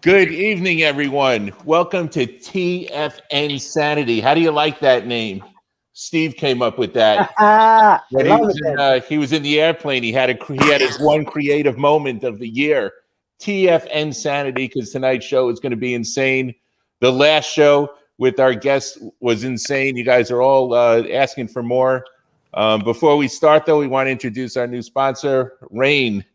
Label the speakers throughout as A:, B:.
A: Good evening, everyone. Welcome to TFNSANITY. How do you like that name? Steve came up with that. When he was in the airplane, he had his one creative moment of the year. TFNSANITY, because tonight's show is going to be insane. The last show with our guest was insane. You guys are all asking for more. Before we start, though, we want to introduce our new sponsor, Rain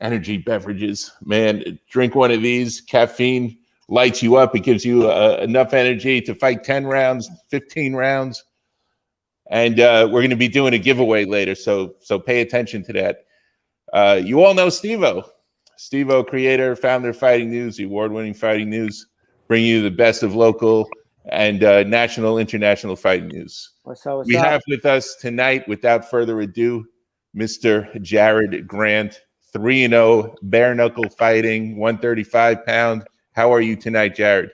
A: Energy Beverages. Man, drink one of these. Caffeine lights you up. It gives you enough energy to fight 10 rounds, 15 rounds. And we're going to be doing a giveaway later, so pay attention to that. You all know Steve-O. Steve-O, creator, founder of Fighting News, the award-winning Fighting News, bringing you the best of local and national, international fighting news.
B: What's up?
A: We have with us tonight, without further ado, Mr. Jarod Grant, 3-0, bare knuckle fighting, 135 pound. How are you tonight, Jarod?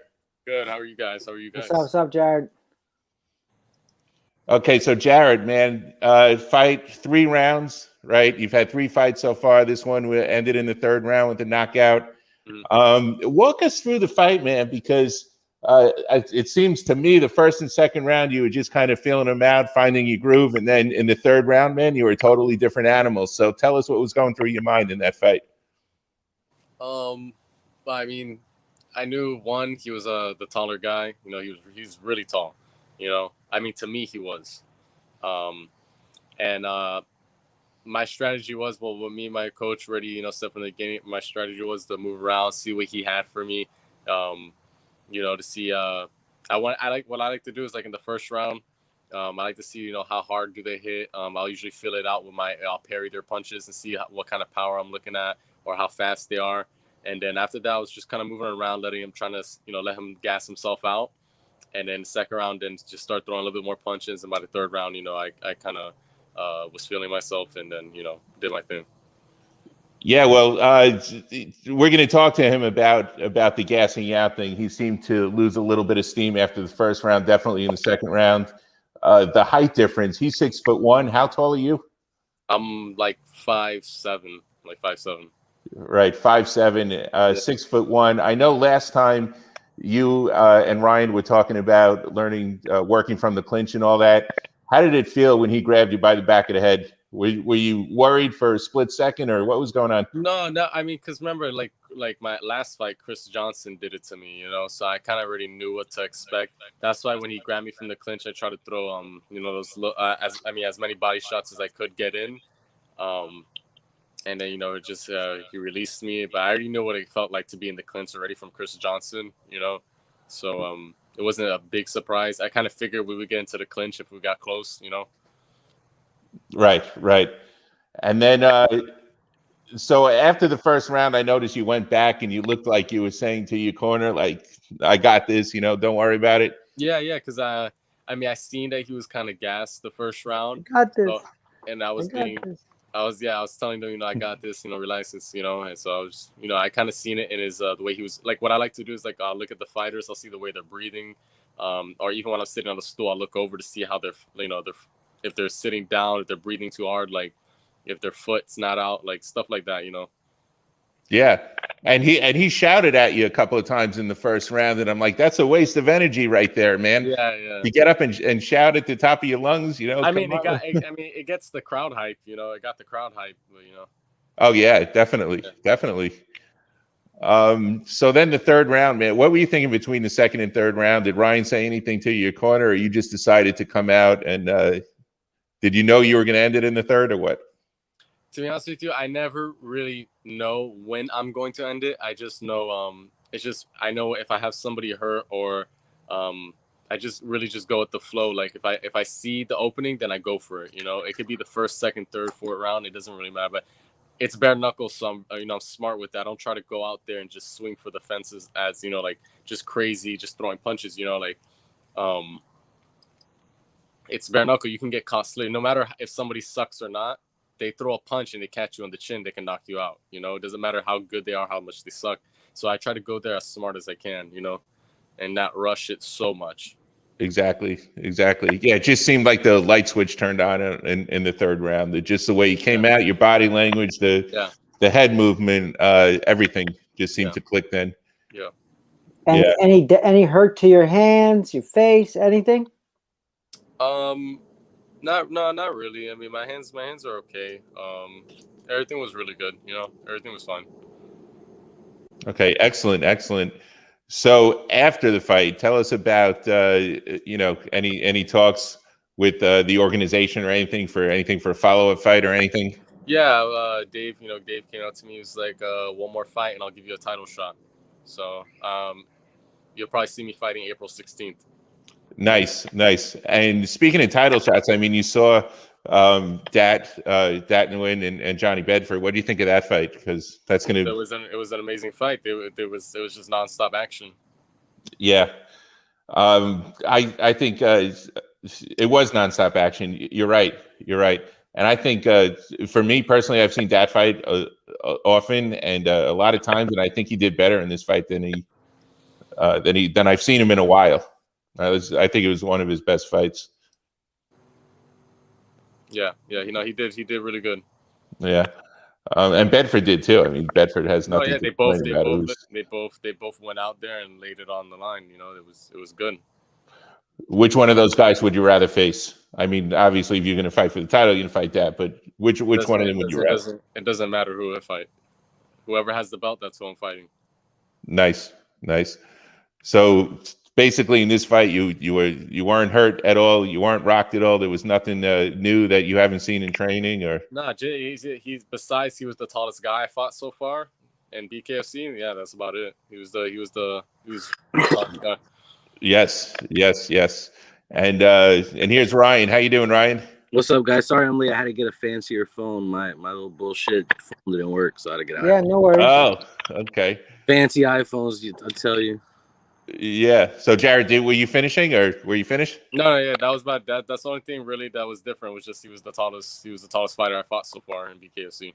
C: Good. How are you guys?
B: What's up, Jarod?
A: Okay, so Jarod, man, fight 3 rounds, right? You've had 3 fights so far. This one ended in the 3rd round with a knockout. Walk us through the fight, man, because it seems to me the 1st and 2nd round you were just kind of feeling them out, finding your groove, and then in the 3rd round, man, you were totally different animals. So tell us what was going through your mind in that fight.
C: I mean, I knew one, he was the taller guy. You know, he's really tall. You know, I mean, to me, he was. My strategy was, well, with me and my coach already, you know, step in the game, my strategy was to move around, see what he had for me. You know, to see, what I like to do is, like, in the 1st round, I like to see, you know, how hard do they hit. I'll usually feel it out with I'll parry their punches and see what kind of power I'm looking at or how fast they are. And then after that, I was just kind of moving around, let him gas himself out. And then 2nd round, then just start throwing a little bit more punches. And by the 3rd round, you know, I kind of was feeling myself and then, you know, did my thing.
A: Yeah, well, we're going to talk to him about the gassing out thing. He seemed to lose a little bit of steam after the 1st round, definitely in the 2nd round. The height difference, he's 6'1". How tall are you?
C: I'm like 5'7", like 5'7".
A: Right, 5'7", 6'1". I know last time you and Ryan were talking about learning, working from the clinch and all that. How did it feel when he grabbed you by the back of the head? Were you worried for a split second, or what was going on?
C: No. I mean, because remember, like my last fight, Chris Johnson did it to me, you know. So I kind of already knew what to expect. That's why when he grabbed me from the clinch, I tried to throw you know, those as many body shots as I could get in. And then, you know, it just he released me, but I already knew what it felt like to be in the clinch already from Chris Johnson, you know. So it wasn't a big surprise. I kind of figured we would get into the clinch if we got close, you know.
A: Right. And then, so after the 1st round, I noticed you went back and you looked like you were saying to your corner, like, I got this, you know, don't worry about it.
C: Yeah, because I mean, I seen that he was kind of gassed the 1st round.
B: Got this.
C: So, and I was telling them, you know, I got this, you know, relax this, you know. And so I was, you know, I kind of seen it in his the way he was, like, what I like to do is, like, I'll look at the fighters, I'll see the way they're breathing, or even when I'm sitting on the stool, I'll look over to see how they're, you know, if they're sitting down, if they're breathing too hard, like if their foot's not out, like stuff like that, you know.
A: Yeah, and he shouted at you a couple of times in the 1st round, and I'm like, that's a waste of energy right there, man.
C: Yeah.
A: You get up and shout at the top of your lungs, you know.
C: I mean, it gets the crowd hype, you know. It got the crowd hype, you know.
A: Oh yeah, definitely. So then the 3rd round, man, what were you thinking between the 2nd and 3rd round? Did Ryan say anything to your corner, or you just decided to come out and did you know you were going to end it in the 3rd, or what?
C: To be honest with you, I never really know when I'm going to end it. I just know it's just, I know if I have somebody hurt or I just really just go with the flow. Like if I see the opening, then I go for it. You know, it could be the 1st, 2nd, 3rd, 4th round. It doesn't really matter. But it's bare knuckles, so I'm smart with that. I don't try to go out there and just swing for the fences as, you know, like just crazy, just throwing punches. You know, like it's bare knuckle. You can get costly no matter if somebody sucks or not. They throw a punch and they catch you on the chin, they can knock you out. You know, it doesn't matter how good they are, how much they suck. So I try to go there as smart as I can, you know, and not rush it so much.
A: Exactly. Yeah, it just seemed like the light switch turned on in the 3rd round. Just the way you came out, your body language, the head movement, everything just seemed to click then.
C: Yeah.
B: And any hurt to your hands, your face, anything?
C: Not really. I mean, my hands are okay. Everything was really good. Everything was fine.
A: Okay, excellent. So after the fight, tell us about any talks with the organization or anything for a follow-up fight or anything.
C: Yeah, Dave. Dave came out to me. He was like, "One more fight, and I'll give you a title shot." So, you'll probably see me fighting April 16th.
A: Nice. And speaking of title shots, I mean, you saw Dat Nguyen and Johnny Bedford. What do you think of that fight? Because that's going to.
C: It was an amazing fight. It was just nonstop action.
A: Yeah, I think it was nonstop action. You're right. And I think for me personally, I've seen Dat fight often and a lot of times, and I think he did better in this fight than I've seen him in a while. I think it was one of his best fights.
C: Yeah. He did really good.
A: Yeah, and Bedford did too. I mean, Bedford has nothing.
C: Oh yeah, they both went out there and laid it on the line. It was good.
A: Which one of those guys would you rather face? I mean, obviously, if you're going to fight for the title, you're going to fight that. But which one of them would you rather?
C: It doesn't matter who I fight. Whoever has the belt, that's who I'm fighting.
A: Nice. So basically, in this fight, you weren't hurt at all. You weren't rocked at all. There was nothing new that you haven't seen in training, or
C: nah. He's besides he was the tallest guy I fought so far in BKFC. Yeah, that's about it. He was the tallest guy.
A: Yes. And here's Ryan. How you doing, Ryan?
D: What's up, guys? Sorry I'm late. I had to get a fancier phone. My little bullshit phone didn't work, so I had to get out.
B: Yeah, no worries.
A: Oh, okay.
D: Fancy iPhones, I tell you.
A: Yeah. So Jarod, were you finishing, or were you finished?
C: No, yeah, that was about that. That's the only thing really that was different was just he was the tallest fighter I fought so far in BKFC.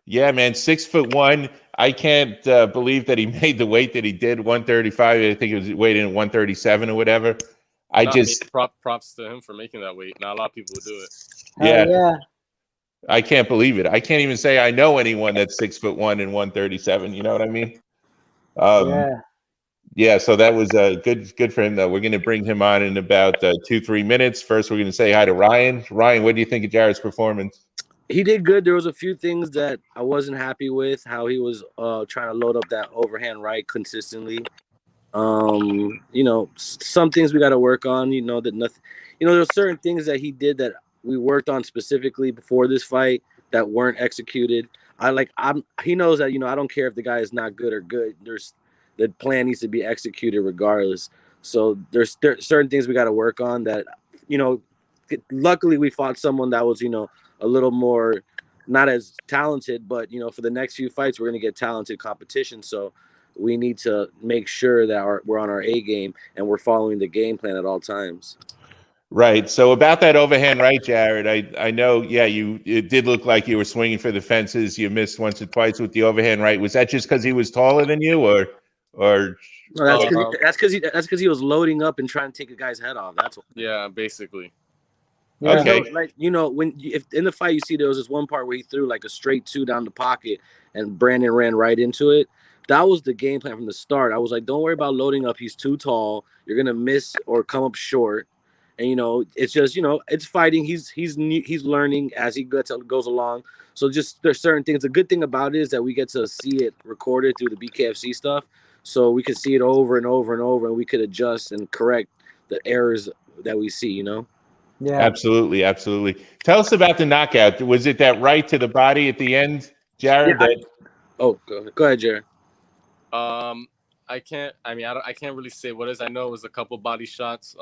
A: Yeah, man, 6'1". I can't believe that he made the weight that he did, 135. I think it was weighed in at 137 or whatever.
C: Props to him for making that weight. Not a lot of people would do it.
A: Yeah. I can't believe it. I can't even say I know anyone that's 6'1" and 137. You know what I mean? Yeah. So that was good for him. Though we're going to bring him on in about 2-3 minutes. First, we're going to say hi to Ryan. Ryan, what do you think of Jarod's performance?
D: He did good. There was a few things that I wasn't happy with. How he was trying to load up that overhand right consistently. Some things we got to work on. There's certain things that he did that we worked on specifically before this fight that weren't executed. He knows that I don't care if the guy is not good or good. The plan needs to be executed regardless. So there's certain things we got to work on that. Luckily we fought someone that was a little more not as talented, but for the next few fights we're going to get talented competition. So we need to make sure that we're on our A game and we're following the game plan at all times.
A: Right. So about that overhand right, Jarod, I know, it did look like you were swinging for the fences. You missed once or twice with the overhand right. Was that just because he was taller than you, or?
D: No, that's because he was loading up and trying to take the guy's head off. That's what.
C: Yeah, basically.
A: Okay.
D: If in the fight you see there was this one part where he threw like a straight 2 down the pocket and Brandon ran right into it. That was the game plan from the start. I was like, don't worry about loading up. He's too tall. You're gonna miss or come up short. And it's just it's fighting. He's learning as he goes along. So just there's certain things. The good thing about it is that we get to see it recorded through the BKFC stuff, so we could see it over and over and over, and we could adjust and correct the errors that we see.
A: Yeah, absolutely. Tell us about the knockout. Was it that right to the body at the end, Jarod?
D: Go ahead, Jarod.
C: I can't really say what it is. I know it was a couple body shots.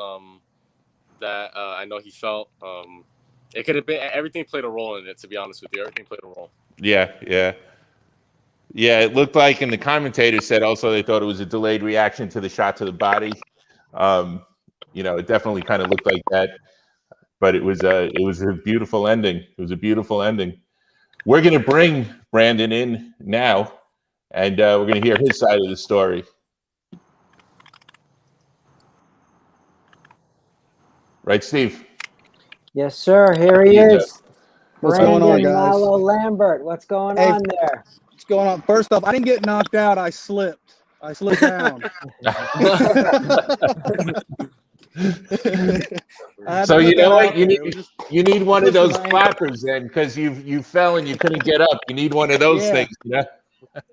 C: That I know he felt. It could have been everything played a role in it. To be honest with you, everything played a role.
A: Yeah. It looked like, and the commentator said also they thought it was a delayed reaction to the shot to the body. It definitely kind of looked like that, but it was a beautiful ending. We're gonna bring Brandon in now, and we're gonna hear his side of the story. Right, Steve?
B: Yes, sir. Here he is.
E: What's going on, guys?
B: Malo, Lambert. What's going on there?
E: What's going on? First off, I didn't get knocked out. I slipped. I slipped down.
A: So you know what? You need one of those clappers then, because you fell and you couldn't get up. You need one of those things, you know?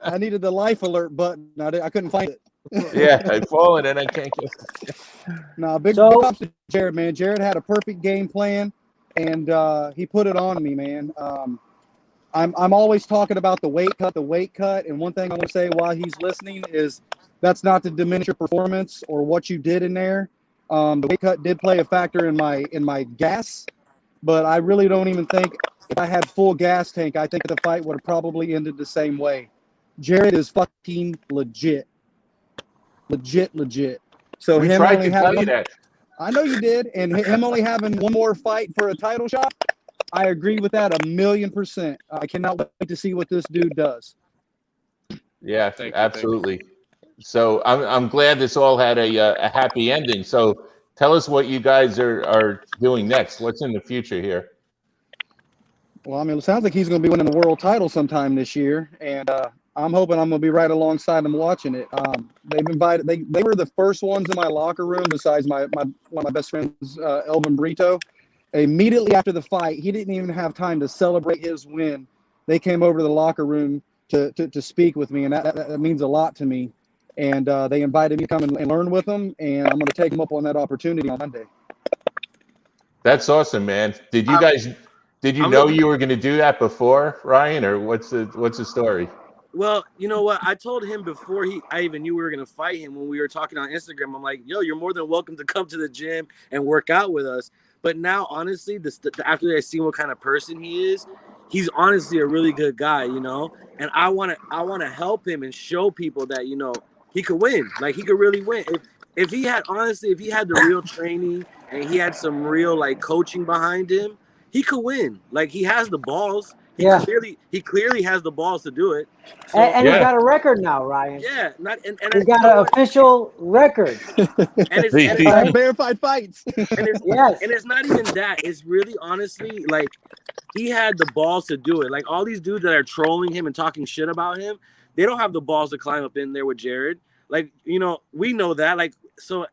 E: I needed the life alert button. I couldn't find it.
A: Yeah, I've fallen and I can't get it.
E: No, big props to Jarod, man. Jarod had a perfect game plan, and he put it on me, man. I'm always talking about the weight cut, and one thing I want to say while he's listening is that's not to diminish your performance or what you did in there. The weight cut did play a factor in my gas, but I really don't even think if I had full gas tank, I think the fight would have probably ended the same way. Jarod is fucking legit. So
A: we
E: him
A: tried
E: only
A: to tell
E: having,
A: you that.
E: I know you did, and him only having one more fight for a title shot, I agree with that 1,000,000%. I cannot wait to see what this dude does.
A: Yeah, absolutely. So I'm glad this all had a happy ending. So tell us what you guys are doing next. What's in the future here?
E: Well, I mean, it sounds like he's going to be winning the world title sometime this year, and I'm hoping I'm going to be right alongside him watching it. They've invited. They were the first ones in my locker room, besides one of my best friends, Elvin Brito. Immediately after the fight, he didn't even have time to celebrate his win. They came over to the locker room to speak with me, and that means a lot to me. And they invited me to come and learn with them, and I'm going to take them up on that opportunity on Monday.
A: That's awesome, man. Did you know you were going to do that before, Ryan, or what's the story?
D: Well, you know what? I told him before I even knew we were going to fight him when we were talking on Instagram. I'm like, yo, you're more than welcome to come to the gym and work out with us. But now, honestly, after I see what kind of person he is, he's honestly a really good guy, you know? And I want to help him and show people that, you know, he could win. Like, he could really win. If he had the real training and he had some real, like, coaching behind him, he could win. Like, he has the balls. He clearly has the balls to do it. So,
B: and he's got a record now, Ryan.
D: Yeah,
B: he's got an official record.
D: And it's
E: verified fights.
D: And it's not even that. It's really, honestly, like, he had the balls to do it. Like, all these dudes that are trolling him and talking shit about him, they don't have the balls to climb up in there with Jarod. Like, you know, we know that. Like, so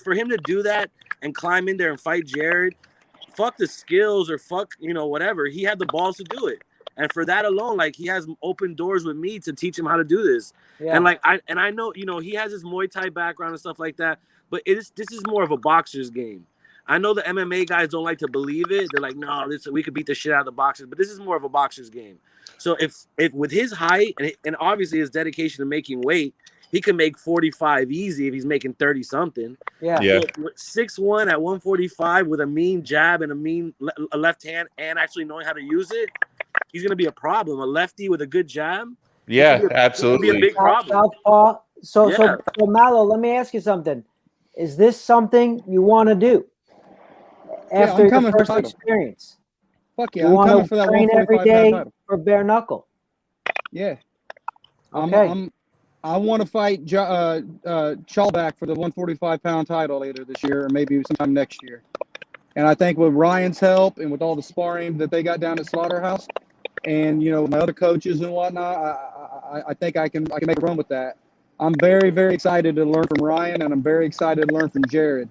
D: for him to do that and climb in there and fight Jarod, fuck the skills or fuck, you know, whatever. He had the balls to do it. And for that alone, like, he has open doors with me to teach him how to do this. Yeah. And like, I know, you know, he has his Muay Thai background and stuff like that, but this is more of a boxer's game. I know the MMA guys don't like to believe it. They're like, no, we could beat the shit out of the boxers, but this is more of a boxer's game. So if with his height and obviously his dedication to making weight, he can make 45 easy if he's making 30 something.
B: Yeah.
D: 6'1" at 145 with a mean jab and a left hand and actually knowing how to use it, he's gonna be a problem. A lefty with a good jab.
A: Yeah, absolutely.
D: Be a big problem.
B: So Malo, let me ask you something. Is this something you want to do after your first experience?
E: Fuck yeah,
B: you want to train every day for bare knuckle?
E: Yeah.
B: Okay.
E: I want to fight Chalback for the 145-pound title later this year, or maybe sometime next year. And I think with Ryan's help and with all the sparring that they got down at Slaughterhouse, and, you know, my other coaches and whatnot, I think I can make a run with that. I'm very, very excited to learn from Ryan, and I'm very excited to learn from Jarod.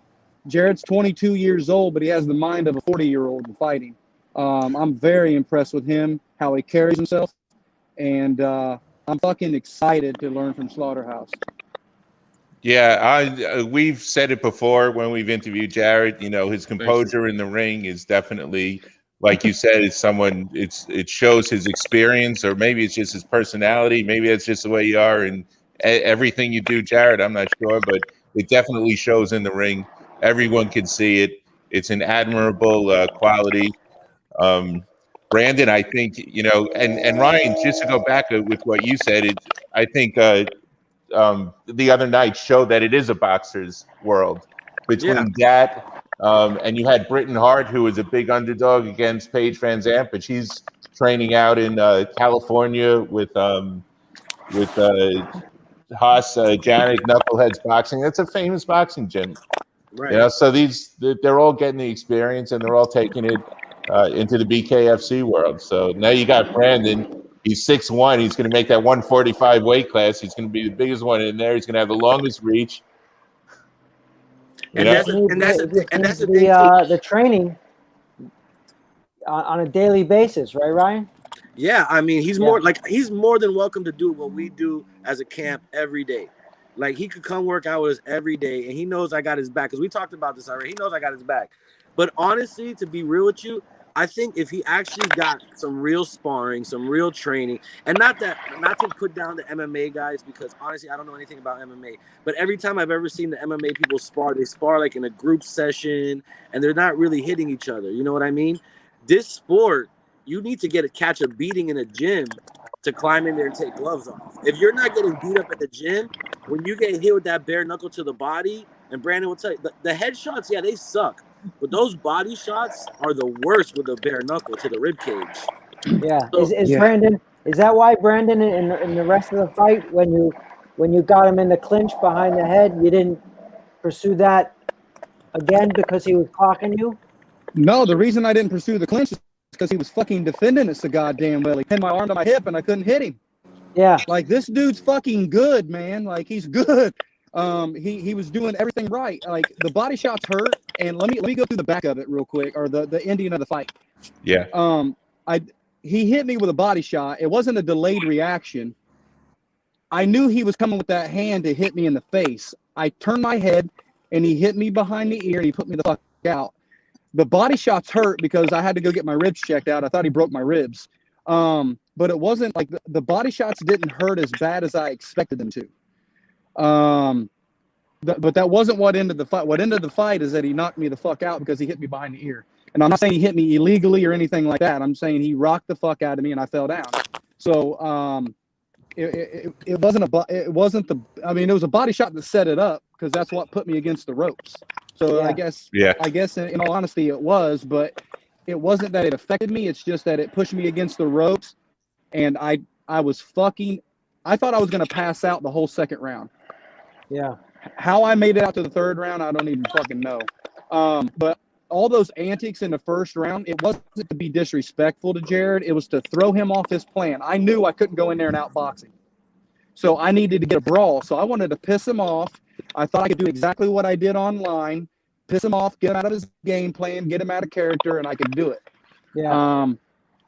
E: Jarod's 22 years old, but he has the mind of a 40-year-old in fighting. I'm very impressed with him, how he carries himself, and I'm fucking excited to learn from Slaughterhouse.
A: Yeah, we've said it before when we've interviewed Jarod. You know, his composure in the ring is definitely, like you said, it's someone. It shows his experience, or maybe it's just his personality. Maybe it's just the way you are, and everything you do, Jarod. I'm not sure, but it definitely shows in the ring. Everyone can see it. It's an admirable quality. Brandon, I think, you know, and Ryan, just to go back with what you said, I think the other night showed that it is a boxer's world between that and you had Britton Hart, who was a big underdog against Paige Van Zandt, but she's training out in California with Haas, Janet Knuckleheads Boxing. That's a famous boxing gym.
D: Right.
A: You know, so they're all getting the experience and they're all taking it into the BKFC world. So now you got Brandon, He's 6'1". He's going to make that 145 weight class. He's going to be the biggest one in there. He's going to have the longest reach.
D: And that's the thing too.
B: The training on a daily basis, right, Ryan?
D: Yeah, I mean, he's more than welcome to do what we do as a camp every day. Like, he could come work out with us every day, and he knows I got his back, because we talked about this already. He knows I got his back. But honestly, to be real with you, I think if he actually got some real sparring, some real training, and not to put down the MMA guys, because honestly, I don't know anything about MMA, but every time I've ever seen the MMA people spar, they spar like in a group session, and they're not really hitting each other. You know what I mean? This sport, you need to catch a beating in a gym to climb in there and take gloves off. If you're not getting beat up at the gym, when you get hit with that bare knuckle to the body, and Brandon will tell you, the headshots, yeah, they suck. But those body shots are the worst with the bare knuckle to the rib cage.
B: Yeah. So, Brandon, is that why Brandon in the rest of the fight, when you got him in the clinch behind the head, you didn't pursue that again because he was clocking you?
E: No, the reason I didn't pursue the clinch is because he was fucking defending it so goddamn well. He pinned my arm to my hip and I couldn't hit him.
B: Yeah.
E: Like, this dude's fucking good, man. Like, he's good. He was doing everything right. Like, the body shots hurt, and let me go through the back of it real quick, or the ending of the fight.
A: Yeah.
E: He hit me with a body shot. It wasn't a delayed reaction. I knew he was coming with that hand to hit me in the face. I turned my head, and he hit me behind the ear, and he put me the fuck out. The body shots hurt because I had to go get my ribs checked out. I thought he broke my ribs. But it wasn't like the body shots didn't hurt as bad as I expected them to. But that wasn't what ended the fight. What ended the fight is that he knocked me the fuck out because he hit me behind the ear. And I'm not saying he hit me illegally or anything like that. I'm saying he rocked the fuck out of me and I fell down. So it wasn't it was a body shot that set it up, because that's what put me against the ropes. So yeah. I guess in all honesty it was, but it wasn't that it affected me. It's just that it pushed me against the ropes, and I thought I was going to pass out the whole second round.
B: Yeah.
E: How I made it out to the third round, I don't even fucking know. But all those antics in the first round, it wasn't to be disrespectful to Jarod. It was to throw him off his plan. I knew I couldn't go in there and outbox him. So I needed to get a brawl. So I wanted to piss him off. I thought I could do exactly what I did online, piss him off, get him out of his game plan, get him out of character, and I could do it.
B: Yeah.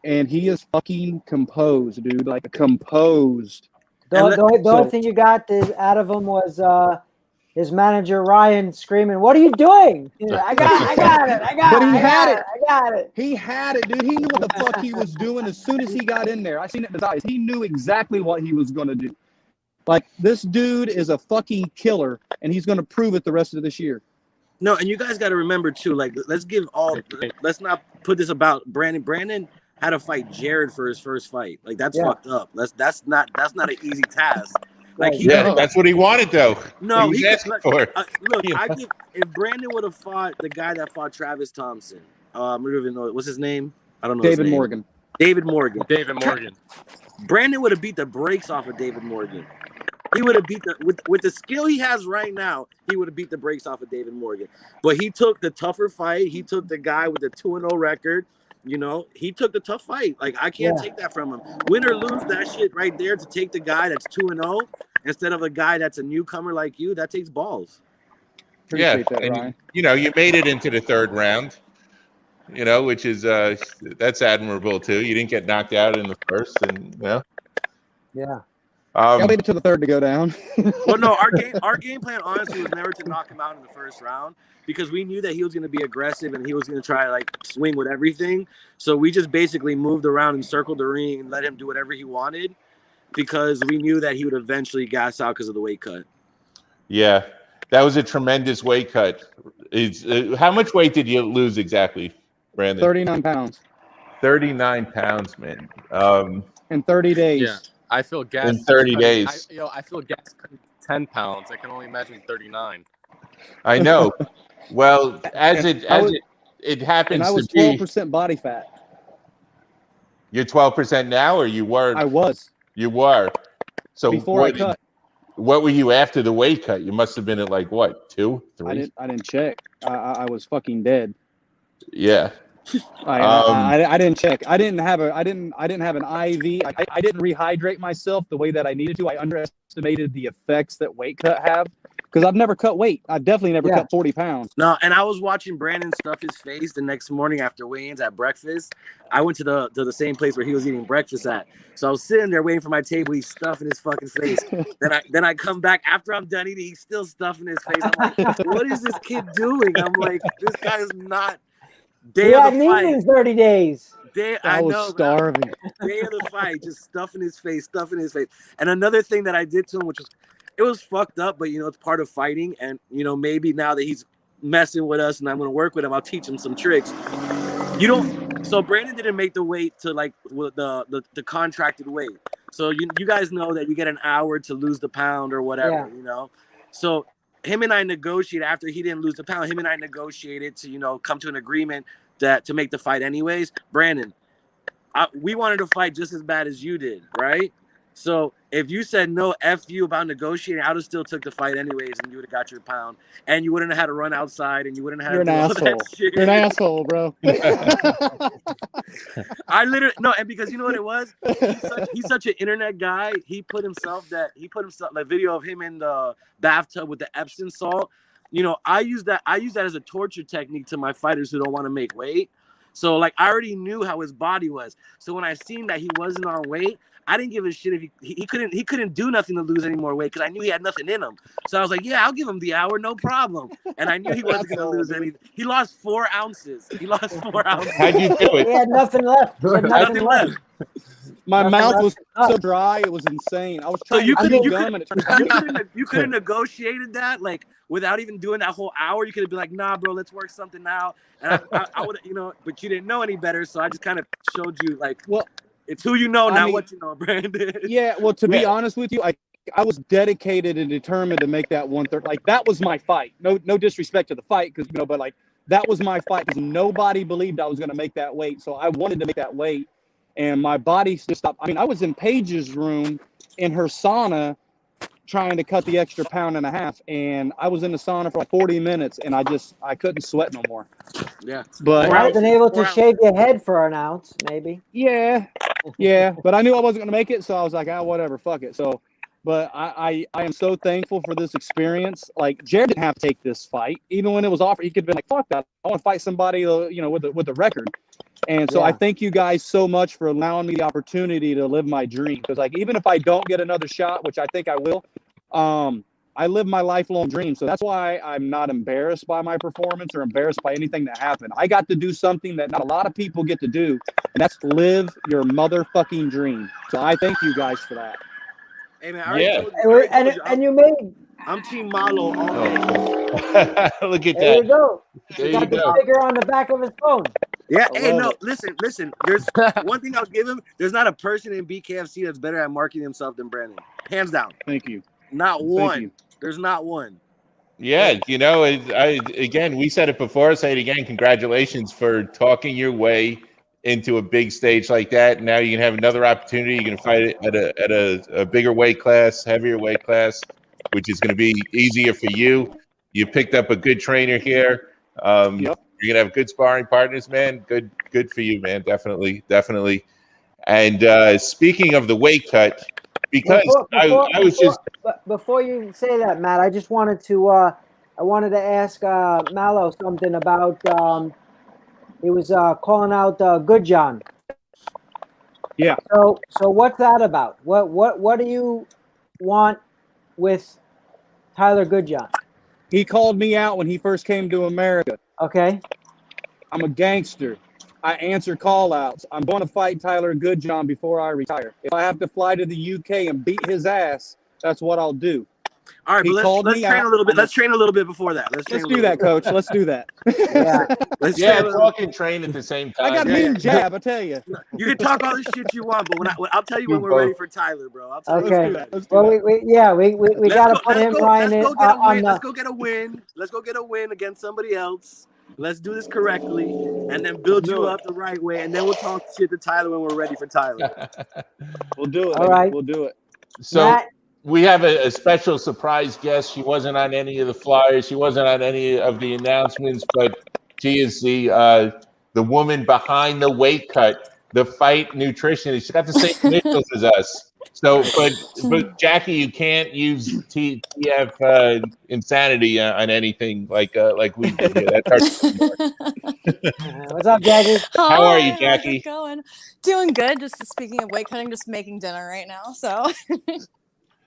E: And he is fucking composed, dude. Like, composed.
B: The only thing you got out of him was his manager Ryan screaming, "What are you doing?" I got it.
E: He had it, dude. He knew what the fuck he was doing as soon as he got in there. I seen it in his eyes. He knew exactly what he was going to do. Like, this dude is a fucking killer, and he's going to prove it the rest of this year.
D: No, and you guys got to remember too. Like, let's not put this about Brandon. Brandon had to fight Jarod for his first fight. Like, that's fucked up. That's not an easy task. Like,
A: that's what he wanted, though.
D: No,
A: he asked for.
D: Look, if Brandon would have fought the guy that fought Travis Thompson, I don't even know what's his name. I don't know.
E: David Morgan.
D: David Morgan. Brandon would have beat the brakes off of David Morgan. He would have beat with the skill he has right now. He would have beat the brakes off of David Morgan. But he took the tougher fight. He took the guy with the 2-0 record. You know, he took the tough fight. Like, I can't take that from him. Win or lose, that shit right there, to take the guy that's 2-0 instead of a guy that's a newcomer like you, that takes balls.
E: Appreciate that,
A: and
E: Ryan.
A: You made it into the third round, which is that's admirable too. You didn't get knocked out in the first, and
B: yeah.
E: I made it to the third to go down.
D: Well, no, our game plan honestly was never to knock him out in the first round, because we knew that he was going to be aggressive and he was going to try to, like, swing with everything. So we just basically moved around and circled the ring and let him do whatever he wanted, because we knew that he would eventually gas out because of the weight cut.
A: Yeah, that was a tremendous weight cut. How much weight did you lose exactly, Brandon?
E: 39 pounds.
A: 39 pounds, man.
E: In 30 days.
C: Yeah. I feel gas
A: in 30 days.
C: I feel gas 10 pounds. I can only imagine 39.
A: I know. Well, as it happens,
E: and I was 12% body fat.
A: You're 12% now, or you were?
E: I was.
A: You were. So
E: before I cut.
A: What were you after the weight cut? You must have been at, like, what, 2, 3?
E: I didn't check. I was fucking dead.
A: Yeah.
E: I didn't check. I didn't have an IV. I didn't rehydrate myself the way that I needed to. I underestimated the effects that weight cut have because I've never cut weight. I've definitely never cut 40 pounds.
D: No, and I was watching Brandon stuff his face the next morning after weigh-ins at breakfast. I went to the same place where he was eating breakfast at. So I was sitting there waiting for my table. He's stuffing his fucking face. Then I come back after I'm done eating. He's still stuffing his face. I'm like, what is this kid doing? I'm like, this guy is not. Day of the fight.
B: In 30 days.
E: I was starving.
D: Day of the fight, just stuffing his face. And another thing that I did to him, which was, it was fucked up, but it's part of fighting. And maybe now that he's messing with us and I'm going to work with him, I'll teach him some tricks. So Brandon didn't make the weight to like the contracted weight. So you guys know that you get an hour to lose the pound or whatever, So him and I negotiated after he didn't lose the pound. Him and I negotiated to, come to an agreement that to make the fight anyways. Brandon, we wanted to fight just as bad as you did, right? So if you said no, F you about negotiating, I would have still took the fight anyways, and you would have got your pound, and you wouldn't have had to run outside, and you wouldn't have had to do all that shit.
E: You're an asshole, bro.
D: I literally and because you know what it was, he's such an internet guy. He put himself like video of him in the bathtub with the Epsom salt. I use that as a torture technique to my fighters who don't want to make weight. So like I already knew how his body was. So when I seen that he wasn't on weight, I didn't give a shit if he couldn't do nothing to lose any more weight because I knew he had nothing in him. So I was like, yeah, I'll give him the hour, no problem. And I knew he wasn't going to lose anything. He lost 4 ounces.
A: How'd you do it?
B: He had nothing left.
D: Nothing left.
E: My mouth was so dry, it was insane. I was trying to chew gum, and
D: you could have negotiated that like without even doing that whole hour. You could have been like, nah, bro, let's work something out. And I would, but you didn't know any better, so I just kind of showed you like, well, it's who you know, not what you know, Brandon.
E: Yeah, well, to be honest with you, I was dedicated and determined to make that 130. Like that was my fight. No disrespect to the fight, because but like that was my fight because nobody believed I was going to make that weight. So I wanted to make that weight. And my body just stopped. I mean, I was in Paige's room in her sauna trying to cut the extra 1.5 pounds. And I was in the sauna for like 40 minutes and I couldn't sweat no more.
D: Yeah.
E: But
B: I've been able to shave your head for an ounce, maybe.
E: Yeah. But I knew I wasn't going to make it. So I was like, whatever, fuck it. So, but I am so thankful for this experience. Like Jarod didn't have to take this fight. Even when it was offered, he could have been like, fuck that. I want to fight somebody, with a record. And so I thank you guys so much for allowing me the opportunity to live my dream. Because like even if I don't get another shot, which I think I will, I live my lifelong dream. So that's why I'm not embarrassed by my performance or embarrassed by anything that happened. I got to do something that not a lot of people get to do, and that's live your motherfucking dream. So I thank you guys for that.
D: Hey man, I
B: you made.
D: I'm Team Malo all day.
A: Look at that.
B: There you go.
A: There
B: you
A: you
B: got the
A: go.
B: sticker on the back of his phone.
D: Yeah. Hey, no, listen. There's one thing I'll give him. There's not a person in BKFC that's better at marketing himself than Brandon. Hands down.
E: Thank you.
D: Not one. There's not one.
A: Yeah, again, we said it before. I'll say it again. Congratulations for talking your way into a big stage like that. Now you can have another opportunity. You're going to fight it at a bigger weight class, heavier weight class, which is going to be easier for you. You picked up a good trainer here. Yep. You're going to have good sparring partners, man. Good for you, man. Definitely. And speaking of the weight cut, because
B: before you say that, Matt, I just wanted to ask Malo something about he was calling out Good John.
E: Yeah.
B: So what's that about? What do you want with Tyler Goodjohn?
E: He called me out when he first came to America.
B: Okay.
E: I'm a gangster. I answer call outs. I'm going to fight Tyler Goodjohn before I retire. If I have to fly to the UK and beat his ass, that's what I'll do.
D: All right, but let's train a little bit. Let's train a little bit before that.
E: Let's do that, Coach. Let's do that.
B: Yeah.
A: Talk and train at the same time.
E: I got mean jab, I tell you.
D: You can talk all the shit you want, but I'll tell you when we're ready for Tyler, bro. I'll tell
B: you.
E: Let's do
B: well,
E: that.
B: we got to put him, Ryan, in.
D: Let's go get a win. Let's go get a win against somebody else. Let's do this correctly, and then build you up the right way, and then we'll talk shit to Tyler when we're ready for Tyler.
E: We'll do it.
B: All right.
E: We'll do it.
A: So
B: Matt,
A: we have a special surprise guest. She wasn't on any of the flyers. She wasn't on any of the announcements, but she is the the woman behind the weight cut, the fight nutritionist. She's got the same initials as us. So, but Jackie, you can't use TF Insanity on anything like we do here. That's our
B: What's up, Jackie?
A: How are you, Jackie?
F: How's it going? Doing good. Just speaking of weight cutting, just making dinner right now.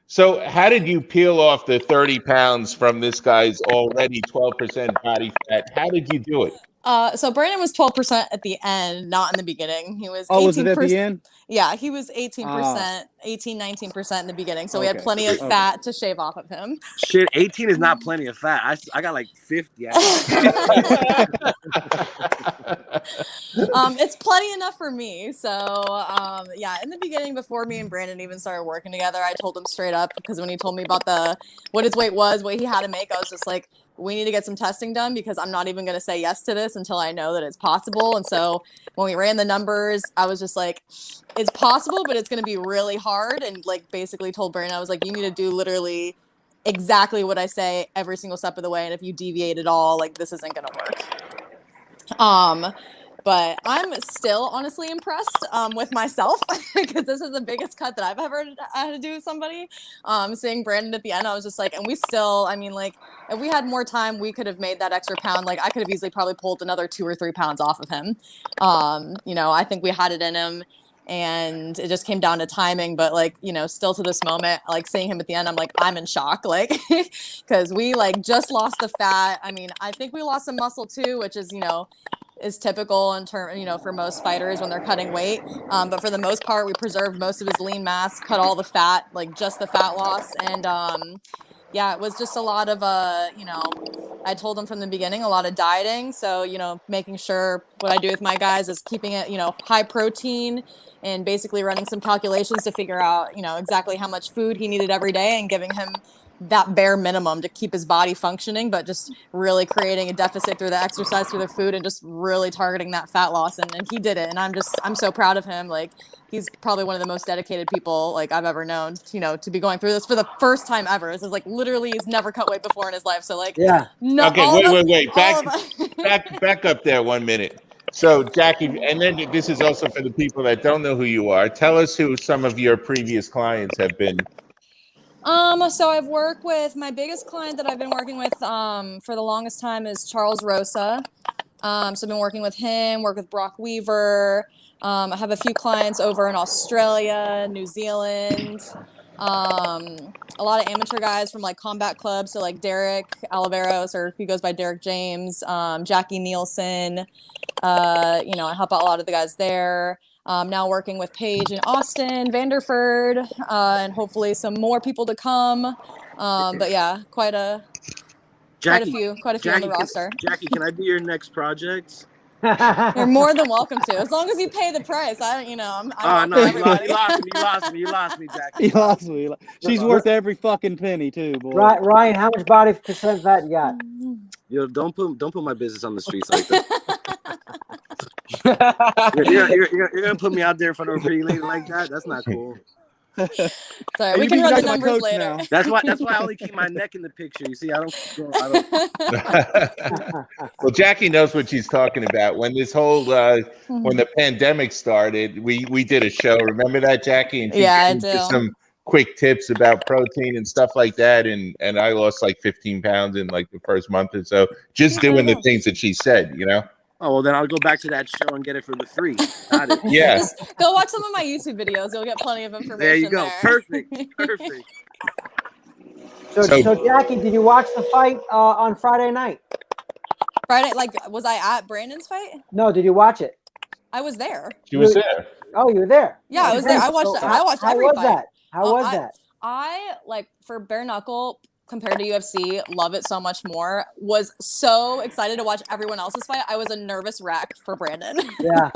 A: So how did you peel off the 30 pounds from this guy's already 12% body fat? How did you do it?
F: So Brandon was 12% at the end, not in the beginning. He was 18%.
E: Oh, was it at the end?
F: Yeah, he was 18%, 19% in the beginning. So we had plenty of fat to shave off of him.
D: Shit, 18 is not plenty of fat. I got like 50.
F: It's plenty enough for me. So yeah, in the beginning, before me and Brandon even started working together, I told him straight up, because when he told me about what his weight was, what he had to make, I was just like, we need to get some testing done, because I'm not even going to say yes to this until I know that it's possible. And so when we ran the numbers, I was just like, it's possible, but it's going to be really hard. And like basically told Brandon, I was like, you need to do literally exactly what I say every single step of the way. And if you deviate at all, like this isn't going to work. But I'm still honestly impressed with myself, because this is the biggest cut that I've ever had to do with somebody. Seeing Brandon at the end, I was just like, and we still, I mean, like, if we had more time, we could have made that extra pound. Like, I could have easily probably pulled another 2 or 3 pounds off of him. You know, I think we had it in him, and it just came down to timing. But like, you know, still to this moment, like seeing him at the end, I'm like, I'm in shock, like, because we like just lost the fat. I mean, I think we lost some muscle too, which is, you know, is typical in term, you know, for most fighters when they're cutting weight. But for the most part, we preserved most of his lean mass, cut all the fat, like just the fat loss. And yeah, it was just a lot of, you know, I told him from the beginning, a lot of dieting. So, you know, making sure what I do with my guys is keeping it, you know, high protein, and basically running some calculations to figure out, you know, exactly how much food he needed every day, and giving him that bare minimum to keep his body functioning, but just really creating a deficit through the exercise, through the food, and just really targeting that fat loss. And he did it. And I'm so proud of him. Like, he's probably one of the most dedicated people like I've ever known, you know, to be going through this for the first time ever. This is like, literally, he's never cut weight before in his life. So like,
B: yeah.
F: No,
A: okay, wait. Back up there 1 minute. So Jackie, and then this is also for the people that don't know who you are. Tell us who some of your previous clients have been.
F: So I've worked with, my biggest client that I've been working with for the longest time is Charles Rosa. So I've been working with him, work with Brock Weaver. I have a few clients over in Australia, New Zealand. A lot of amateur guys from like combat clubs. So like Derek Oliveros, or he goes by Derek James, Jackie Nielsen. You know, I help out a lot of the guys there. Now working with Paige in Austin, Vanderford, and hopefully some more people to come. But yeah, quite a few on the roster.
D: Jackie, can I be your next project?
F: You're more than welcome to, as long as you pay the price. I'm
D: no, you lost me, Jackie.
E: He lost me. She's worth every fucking penny too, boy.
B: Ryan, how much body percent fat you got?
D: Yo, don't put my business on the streets like that. you're gonna put me out there in front of a pretty lady like that? That's not cool.
F: Sorry, we can run the numbers later.
D: That's why I only keep my neck in the picture. You see, I don't.
A: Well, Jackie knows what she's talking about. When this whole when the pandemic started, we did a show. Remember that, Jackie? And
F: I do.
A: Some quick tips about protein and stuff like that. And I lost like 15 pounds in like the first month or so, just doing the things that she said, you know?
D: Oh, well, then I'll go back to that show and get it for the free. Got it.
A: Yeah.
F: Just go watch some of my YouTube videos. You'll get plenty of information.
D: There you go.
F: There.
D: Perfect.
B: So Jackie, did you watch the fight on Friday night?
F: Friday, like, was I at Brandon's fight?
B: No, did you watch it?
F: I was there.
A: She was there.
B: Oh, you were there?
F: Yeah, I was there. I watched every fight.
B: How was that?
F: I, like, for bare knuckle, compared to UFC, love it so much more. Was so excited to watch everyone else's fight. I was a nervous wreck for Brandon.
B: Yeah.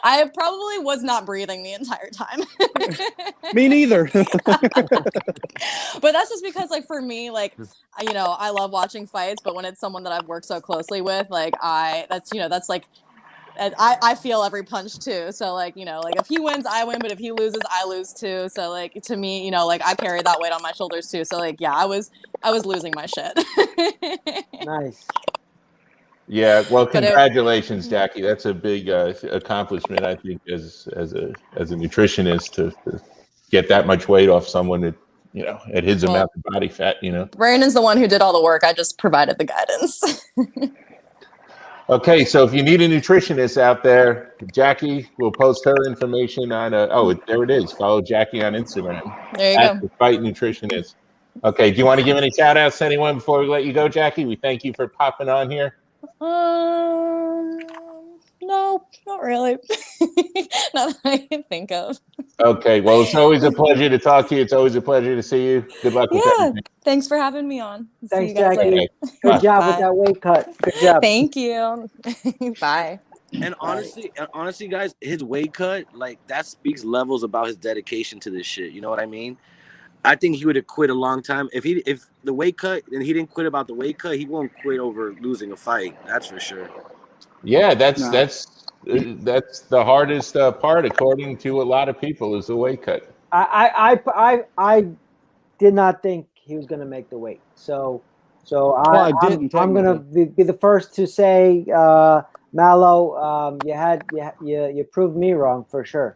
F: I probably was not breathing the entire time.
E: Me neither.
F: But that's just because, like, for me, like, you know, I love watching fights, but when it's someone that I've worked so closely with, like, that's like, I feel every punch too. So like, you know, like if he wins, I win, but if he loses, I lose too. So like, to me, you know, like I carry that weight on my shoulders too. So like, yeah, I was losing my shit.
B: Nice.
A: Yeah, well,
F: But
A: congratulations, Jackie. That's a big accomplishment, I think, as a nutritionist to get that much weight off someone that, at his amount of body fat.
F: Brandon's the one who did all the work. I just provided the guidance.
A: Okay, so if you need a nutritionist out there, Jackie will post her information on. There it is. Follow Jackie on Instagram.
F: There you go.
A: The Fight Nutritionist. Okay, do you want to give any shout outs to anyone before we let you go, Jackie? We thank you for popping on here.
F: No, not really. Not that I can think of.
A: Okay, well, it's always a pleasure to talk to you. It's always a pleasure to see you. Good luck with everything.
F: Thanks for having me on.
B: Thanks,
F: See you guys
B: Jackie.
F: later.
B: Good job
F: Bye.
B: with that weight cut. Good job.
F: Thank you. Bye.
D: And honestly, guys, his weight cut, like, that speaks levels about his dedication to this shit. You know what I mean? I think he would have quit a long time if the weight cut and he didn't quit about the weight cut. He won't quit over losing a fight. That's for sure.
A: Yeah, that's the hardest part, according to a lot of people, is the weight cut.
B: I did not think he was going to make the weight. So I'm going to be the first to say, Malo, you proved me wrong for sure.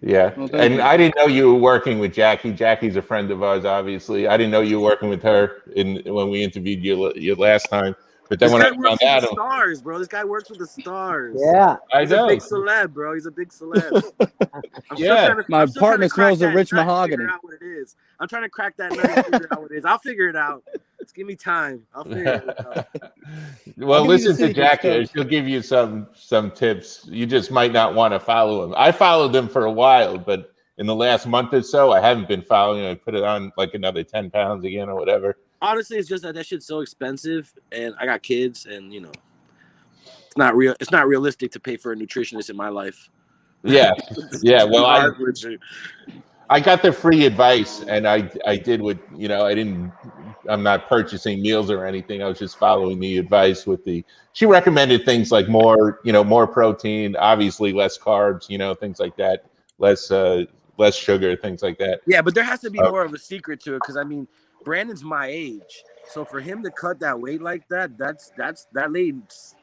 A: Yeah, and I didn't know you were working with Jackie. Jackie's a friend of ours, obviously. I didn't know you were working with her when we interviewed you last time. But then when I found out,
D: the stars, bro. This guy works with the stars.
B: Yeah,
D: he's a big celeb, bro. He's a big celeb.
E: My partner smells the rich mahogany.
D: I'm trying to crack that nut and figure out what it is. I'll figure it out. Just give me time. I'll figure it out.
A: Well, listen to Jackie. She'll give you some tips. You just might not want to follow him. I followed him for a while, but in the last month or so, I haven't been following him. I put it on like another 10 pounds again or whatever.
D: Honestly, it's just that shit's so expensive, and I got kids, and it's not real. It's not realistic to pay for a nutritionist in my life.
A: Yeah, yeah. Well, I got the free advice, and I did what I'm not purchasing meals or anything. I was just following the advice she recommended things like more protein, obviously less carbs, things like that, less sugar, things like that.
D: Yeah, but there has to be more of a secret to it, because Brandon's my age, so for him to cut that weight like that's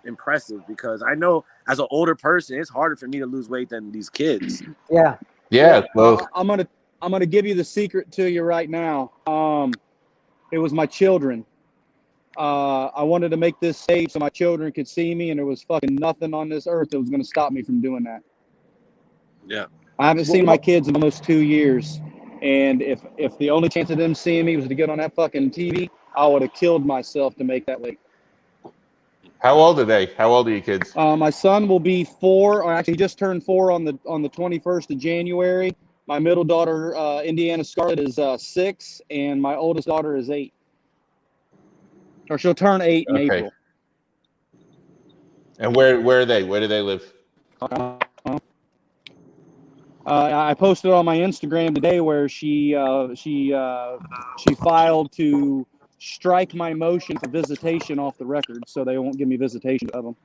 D: impressive, because I know as an older person, it's harder for me to lose weight than these kids.
B: Yeah.
A: Yeah. Well,
E: I'm gonna give you the secret to you right now. It was my children. I wanted to make this safe so my children could see me, and there was fucking nothing on this earth that was gonna stop me from doing that.
D: Yeah.
E: I haven't seen my kids in almost 2 years. And if the only chance of them seeing me was to get on that fucking TV, I would have killed myself to make that weight.
A: How old are they? How old are your kids?
E: My son will be 4, or actually he just turned 4 on the 21st of January. My middle daughter, Indiana Scarlett, is 6, and my oldest daughter is 8. Or she'll turn 8 in April.
A: And where are they? Where do they live?
E: I posted on my Instagram today where she filed to strike my motion for visitation off the record, so they won't give me visitation of them.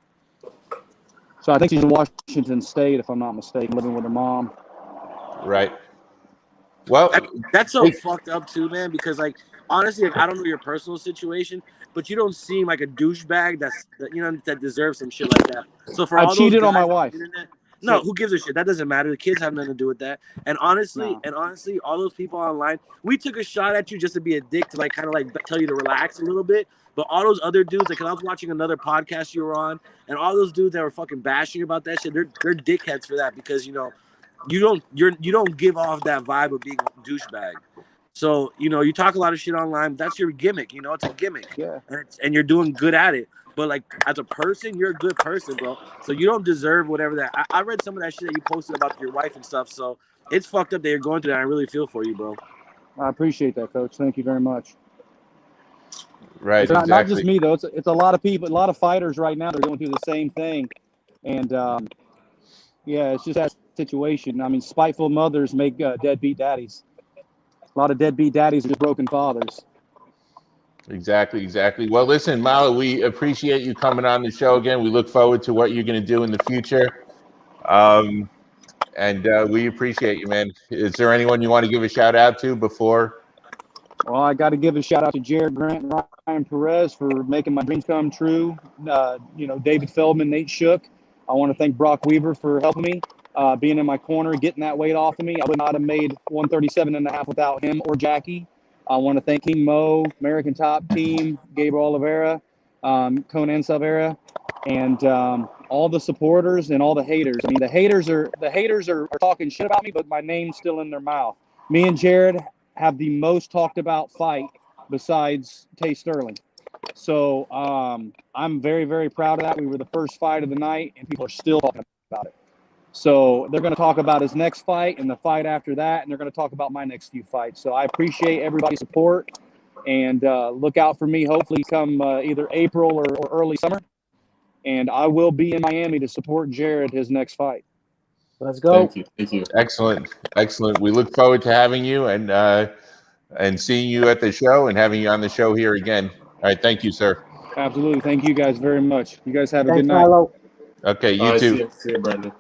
E: So I think she's in Washington State, if I'm not mistaken, living with her mom.
A: Right. Well,
D: that's so fucked up too, man. Because honestly, I don't know your personal situation, but you don't seem like a douchebag that deserves some shit like that. So for
E: I cheated on my wife.
D: No, who gives a shit? That doesn't matter. The kids have nothing to do with that. And honestly, all those people online, we took a shot at you just to be a dick to tell you to relax a little bit. But all those other dudes, cause I was watching another podcast you were on, and all those dudes that were fucking bashing about that shit, they're dickheads for that, because you don't give off that vibe of being a douchebag. So you talk a lot of shit online. That's your gimmick. It's a gimmick.
E: Yeah.
D: And you're doing good at it. But as a person, you're a good person, bro. So you don't deserve whatever that. I read some of that shit that you posted about your wife and stuff. So it's fucked up that you're going through that. I really feel for you, bro.
E: I appreciate that, Coach. Thank you very much.
A: Right.
E: It's not just me though. It's a lot of people, a lot of fighters right now. They're going through the same thing, and it's just that situation. I mean, spiteful mothers make deadbeat daddies. A lot of deadbeat daddies are just broken fathers.
A: Exactly. Well, listen, Malo, we appreciate you coming on the show again. We look forward to what you're going to do in the future. And we appreciate you, man. Is there anyone you want to give a shout out to before
E: Well, I got to give a shout out to Jarod, Grant, and Ryan Prez for making my dreams come true. David Feldman, Nate Shook. I want to thank Brock Weaver for helping me, being in my corner, getting that weight off of me. I would not have made 137.5 without him or Jackie. I want to thank King Mo, American Top Team, Gabriel Oliveira, Conan Silveira, and all the supporters and all the haters. I mean, the haters are talking shit about me, but my name's still in their mouth. Me and Jarod have the most talked about fight besides Tay Sterling. So I'm very, very proud of that. We were the first fight of the night, and people are still talking about it. So they're going to talk about his next fight and the fight after that, and they're going to talk about my next few fights. So I appreciate everybody's support, and look out for me hopefully come either April or early summer. And I will be in Miami to support Jarod his next fight.
B: Let's go.
C: Thank you.
A: Excellent. We look forward to having you and seeing you at the show and having you on the show here again. All right, thank you, sir.
E: Absolutely. Thank you guys very much. You guys have a
B: Thanks,
E: good night.
B: Malo.
A: Okay, you too.
C: See you, Brandon.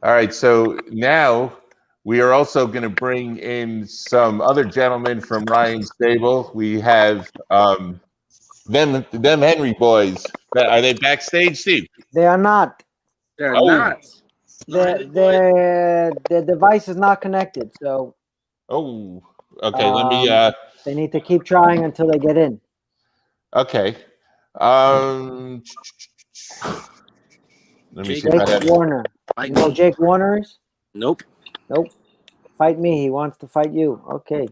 A: All right, so now we are also going to bring in some other gentlemen from Ryan's stable. We have them Henry boys. Are they backstage, Steve?
B: They are not.
D: They're not.
B: The device is not connected, so.
A: Oh, okay. Let me.
B: They need to keep trying until they get in.
A: Okay. Let me see.
B: Jake Warner. You know who Jake Warner is?
D: Nope.
B: Fight me. He wants to fight you. Okay.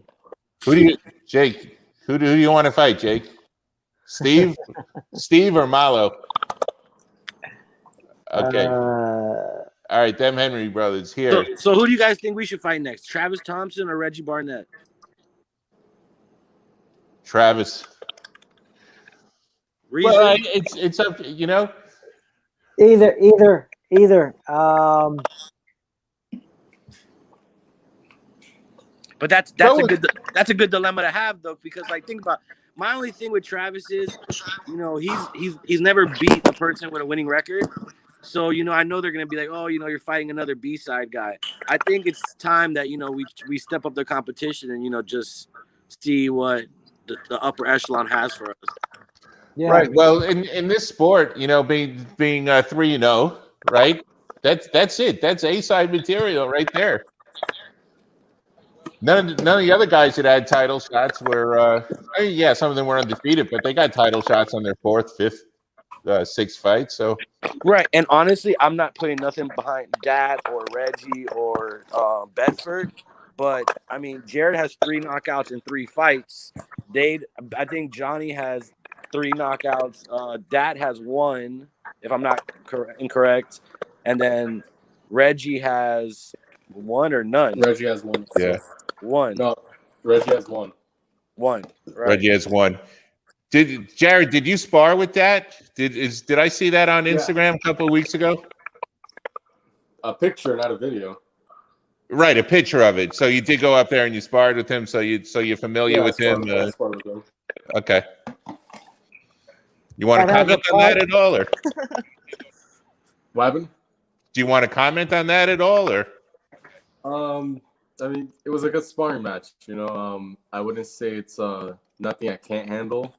A: Jake? Who do you want to fight, Jake? Steve? Steve or Malo? Okay. All right, them Henry brothers here.
D: So who do you guys think we should fight next? Travis Thompson or Reggie Barnett?
A: Travis.
D: Reason?
A: Well, it's up to,
B: Either.
D: But that's a good dilemma to have though, because think about my only thing with Travis is, he's never beat a person with a winning record. So, I know they're going to be like, oh, you're fighting another B-side guy. I think it's time that, we step up the competition and, just see what the upper echelon has for us.
B: Yeah.
A: Right. Well, in this sport, being 3-0, right? That's it. That's A-side material right there. None of the other guys that had title shots were, some of them were undefeated, but they got title shots on their 4th, 5th, 6th fight. So
D: right, and honestly, I'm not putting nothing behind Dat or Reggie or Bedford, but I mean, Jarod has 3 knockouts in 3 fights. I think Johnny has 3 knockouts. Dat has 1, if I'm not incorrect, and then Reggie has 1 or none.
C: Reggie has 1.
A: Yeah,
D: 1.
C: No, Reggie has 1.
D: 1. Right.
A: Reggie has 1. Jarod, did you spar with that? Did I see that on Instagram a couple of weeks ago?
C: A picture, not a video.
A: Right, a picture of it. So you did go up there and you sparred with him. So you're familiar with him.
C: I sparred with him.
A: Okay. You want to comment on that at all, or?
C: What happened?
A: Do you want to comment on that at all, or?
C: I mean, it was a good sparring match. I wouldn't say it's nothing I can't handle.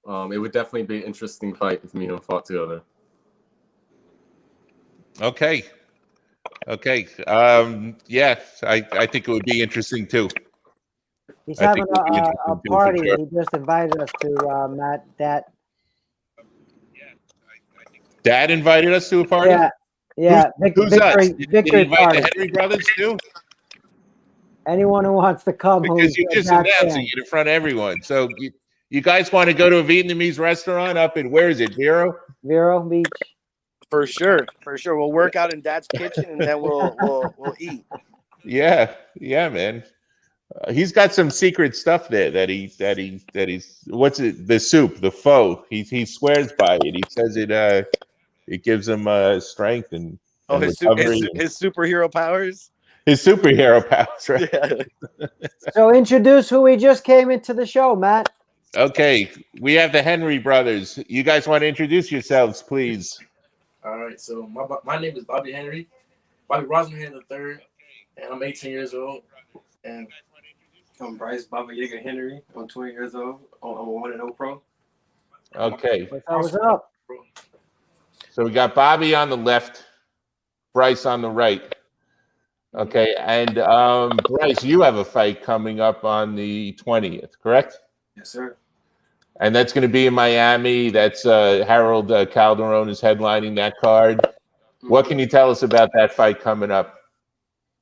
C: It would definitely be an interesting fight if me and him fought together.
A: Okay. Yeah, I think it would be interesting too.
B: He's having a party. Sure. He just invited us to Matt.
A: Dad invited us to a party?
B: Yeah.
A: Who's us? Did he invite the Henry brothers too?
B: Anyone who wants to come.
A: Because you're just announcing it in front of everyone. So you guys want to go to a Vietnamese restaurant up in, where is it, Vero?
B: Vero Beach.
D: For sure. We'll work out in Dad's kitchen and then we'll eat.
A: Yeah, man. He's got some secret stuff there that he's what's it? The soup, the pho. He swears by it. He says it gives him strength and
D: his superhero powers.
A: His superhero powers, right?
D: Yeah.
B: So introduce who we just came into the show, Matt.
A: Okay, we have the Henry brothers. You guys want to introduce yourselves, please?
G: All right, so my name is Bobby Rosenhan III, and I'm 18 years old. And
H: I'm Bryce Baba Yaga Henry. I'm 20 years old. I'm a 1-0 pro.
A: Okay.
B: What's up?
A: So we got Bobby on the left, Bryce on the right. Okay, and Bryce, you have a fight coming up on the 20th, correct?
H: Yes, sir.
A: And that's going to be in Miami. That's Harold Calderon is headlining that card. What can you tell us about that fight coming up?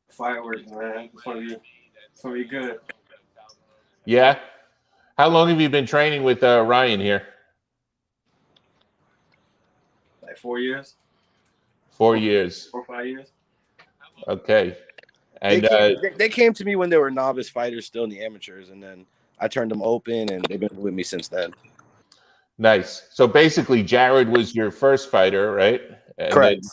H: Fireworks, man. It's gonna be good.
A: Yeah. How long have you been training with Ryan here?
H: Like 4 years.
A: 4 years.
H: 4 or 5 years.
A: Okay. And
D: they came to me when they were novice fighters, still in the amateurs, and then I turned them open, and they've been with me since then.
A: Nice. So basically, Jarod was your first fighter, right? And
D: Correct.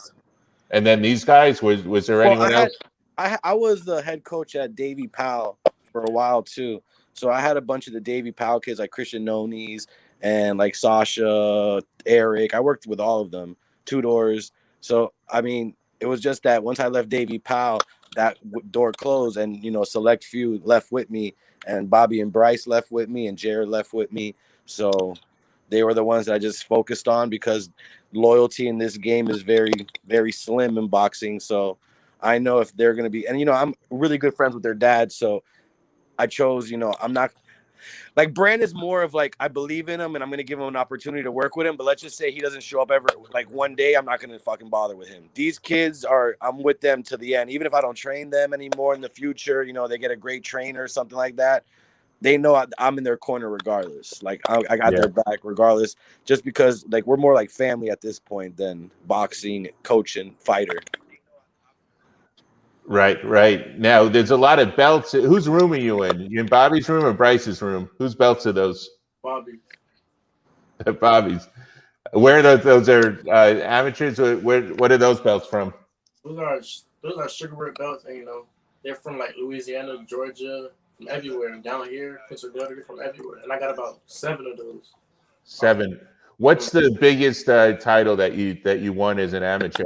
A: And then these guys, was there anyone else?
D: I was the head coach at Davy Powell for a while too. So I had a bunch of the Davy Powell kids like Christian Nonis and like Sasha, Eric. I worked with all of them, tutors. So I mean, it was just that once I left Davy Powell, that door closed, and select few left with me, and Bobby and Bryce left with me, and Jarod left with me. So they were the ones that I just focused on because loyalty in this game is very, very slim in boxing. So I know if they're going to be, and I'm really good friends with their dad. So I chose, I'm not like Brandon's more of like, I believe in him and I'm going to give him an opportunity to work with him. But let's just say he doesn't show up ever. Like one day, I'm not going to fucking bother with him. These kids I'm with them to the end. Even if I don't train them anymore in the future, they get a great trainer or something like that. They know I'm in their corner regardless. Like I got their back regardless, just because like we're more like family at this point than boxing, coaching, fighter.
A: Right. Now there's a lot of belts. Whose room are you in? You in Bobby's room or Bryce's room? Whose belts are those?
G: Bobby.
A: Bobby's. Where are those? Those are amateurs. What are those belts from?
G: Those are sugar belts, and they're from like Louisiana, Georgia. From everywhere. Down here, Pennsylvania, from everywhere. And I got about 7 of those.
A: 7. What's the biggest title that you won as an amateur?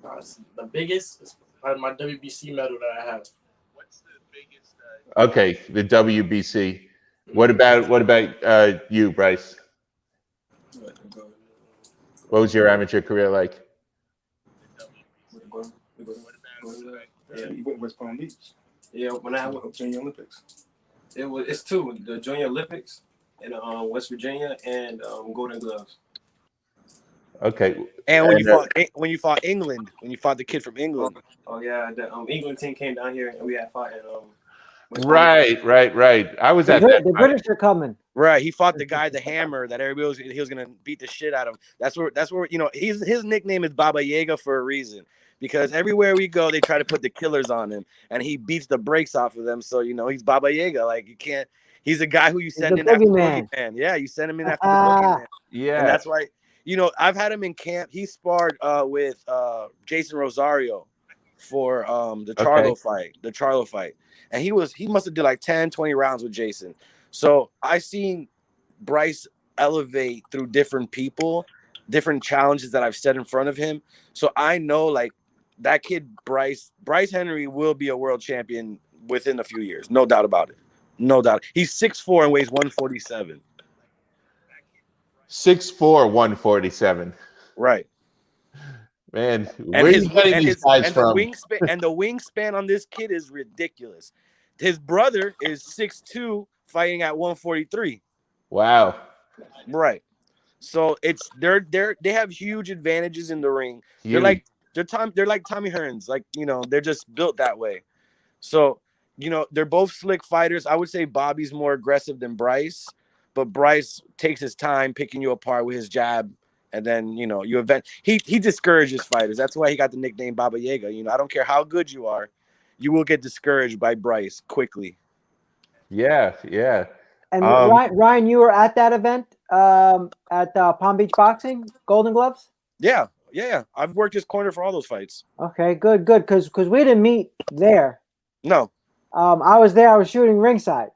G: The biggest is my WBC medal that I have.
A: What's the biggest? Okay, the WBC. What about you, Bryce? What was your amateur career like?
H: West Palm Beach. Yeah, when I went to Junior Olympics, it's 2: the Junior Olympics in West Virginia and Golden Gloves.
A: Okay.
D: And when you fought England, when you fought the kid from England.
H: Oh yeah, the England team came down here and we had fought in
A: Right. I was at that.
B: The British are coming.
D: Right, he fought the guy, the Hammer, that everybody he was gonna beat the shit out of him. That's where his nickname is Baba Yaga for a reason. Because everywhere we go, they try to put the killers on him, and he beats the brakes off of them. So he's Baba Yaga. Like you can't. He's a guy who you send in after the boogeyman. Yeah, you send him in after the boogeyman.
A: Yeah,
D: and that's why I've had him in camp. He sparred with Jason Rosario for the Charlo fight, and he must have did like 10, 20 rounds with Jason. So I seen Bryce elevate through different people, different challenges that I've set in front of him. So I know like. That kid, Bryce Henry, will be a world champion within a few years. No doubt about it. No doubt. He's 6'4" and weighs 147.
A: 6'4", 147.
D: Right.
A: Man, where are you getting these guys from?
D: The wingspan on this kid is ridiculous. His brother is 6'2", fighting at 143.
A: Wow.
D: Right. So they have huge advantages in the ring.
A: Huge.
D: They're like Tommy Hearns, like they're just built that way. So they're both slick fighters. I would say Bobby's more aggressive than Bryce, but Bryce takes his time picking you apart with his jab, and then he discourages fighters. That's why he got the nickname Baba Yaga. I don't care how good you are, you will get discouraged by Bryce quickly.
A: Yeah.
B: And Ryan, you were at that event at Palm Beach Boxing, Golden Gloves?
D: Yeah. I've worked his corner for all those fights.
B: Okay, good. Because we didn't meet there.
D: No.
B: I was there. I was shooting ringside.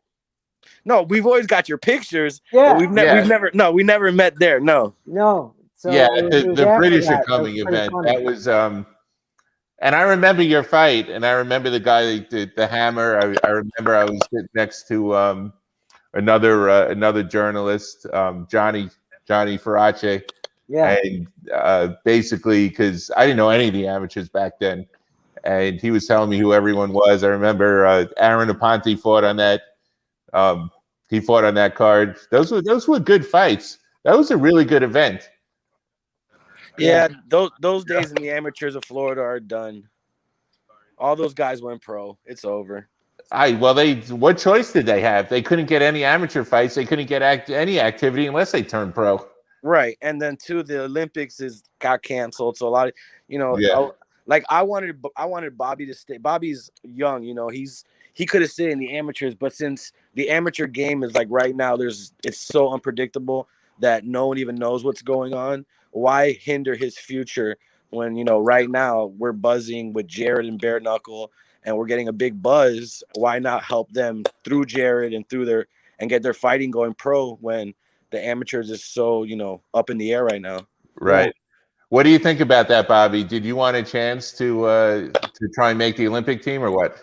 D: No, we've always got your pictures.
B: Yeah.
D: But we never met there. No.
B: No. So
A: the British are coming event. And I remember your fight, and I remember the guy that did the hammer. I remember I was sitting next to another journalist, Johnny Farace.
B: Yeah.
A: And basically, because I didn't know any of the amateurs back then, and he was telling me who everyone was. I remember Aaron Aponte fought on that. He fought on that card. Those were good fights. That was a really good event.
D: Yeah, those days in the amateurs of Florida are done. All those guys went pro. It's over.
A: What choice did they have? They couldn't get any amateur fights. They couldn't get any activity unless they turned pro.
D: Right, and then too, the Olympics got canceled. So a lot of,
A: Yeah.
D: like I wanted Bobby to stay. Bobby's young, he could have stayed in the amateurs, but since the amateur game is like right now, it's so unpredictable that no one even knows what's going on. Why hinder his future when right now we're buzzing with Jarod and Bare Knuckle, and we're getting a big buzz? Why not help them through Jarod and get their fighting going pro when the amateurs is so up in the air right now?
A: Right.
B: Yeah.
A: What do you think about that, Bobby? Did you want a chance to try and make the Olympic team or what?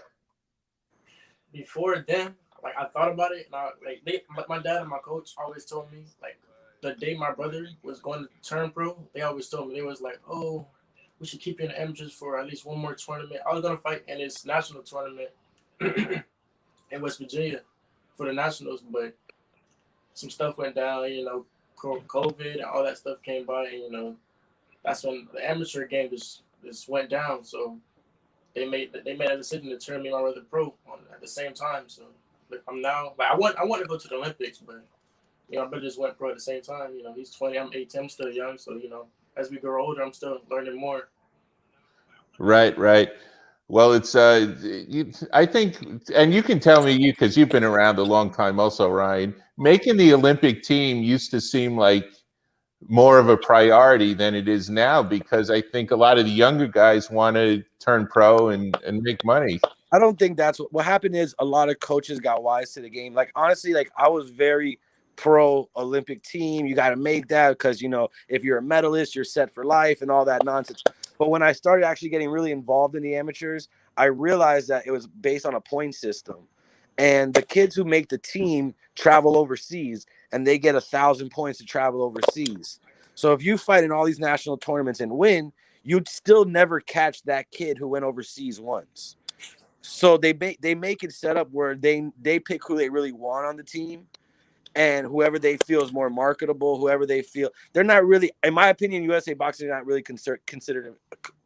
G: Before then, like I thought about it, and my dad and my coach always told me, like the day my brother was going to turn pro, they always told me, they was like, oh, we should keep you in the amateurs for at least one more tournament. I was gonna fight in this national tournament in West Virginia for the nationals, but some stuff went down, COVID and all that stuff came by, and that's when the amateur game just went down. So they made a decision to turn me my brother pro at the same time. So I'm now I want to go to the Olympics, but my brother just went pro at the same time. He's 20, I'm 18, I'm still young. So as we grow older, I'm still learning more.
A: Right. Well, it's I think, and you can tell me because you've been around a long time, also, Ryan. Making the Olympic team used to seem like more of a priority than it is now, because I think a lot of the younger guys want to turn pro and make money.
D: I don't think that's what happened. Is a lot of coaches got wise to the game. Like honestly, like I was very pro Olympic team. You got to make that because if you're a medalist, you're set for life and all that nonsense. But when I started actually getting really involved in the amateurs, I realized that it was based on a point system, and the kids who make the team travel overseas, and they get 1,000 points to travel overseas. So if you fight in all these national tournaments and win, you'd still never catch that kid who went overseas once. So they make it set up where they pick who they really want on the team, and whoever they feel is more marketable, whoever they feel. They're not really, in my opinion, USA Boxing are not really considered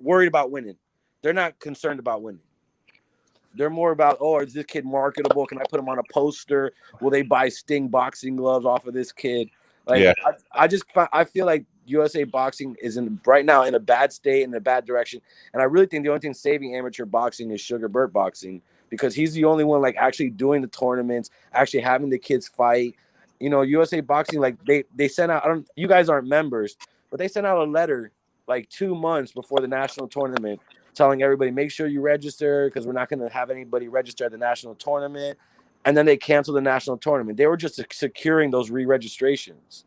D: worried about winning. They're not concerned about winning. They're more about, oh, is this kid marketable? Can I put him on a poster? Will they buy Sting boxing gloves off of this kid? Like,
A: Yeah.
D: I feel like USA Boxing is right now in a bad state, in a bad direction. And I really think the only thing saving amateur boxing is Sugar Burt Boxing, because he's the only one like actually doing the tournaments, actually having the kids fight. USA Boxing, like they sent out, you guys aren't members, but they sent out a letter like 2 months before the national tournament telling everybody, make sure you register because we're not going to have anybody register at the national tournament. And then they canceled the national tournament. They were just securing those re-registrations.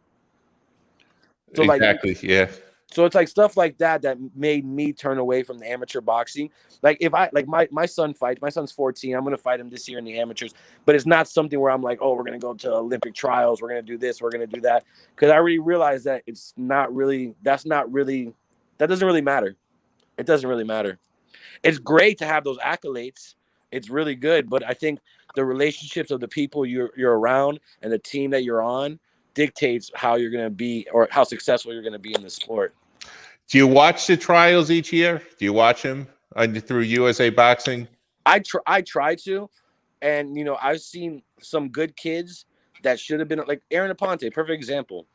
D: So
A: Exactly. Yeah.
D: So it's like stuff like that made me turn away from the amateur boxing. Like if I like my son fights, my son's 14. I'm going to fight him this year in the amateurs, but it's not something where I'm like, oh, we're going to go to Olympic trials. We're going to do this. We're going to do that. Because I already realized that that doesn't really matter. It doesn't really matter. It's great to have those accolades. It's really good. But I think the relationships of the people you're around and the team that you're on dictates how you're going to be or how successful you're going to be in the sport.
A: Do you watch the trials each year? Do you watch them through USA Boxing?
D: I try to. And, I've seen some good kids that should have been like Aaron Aponte, perfect example.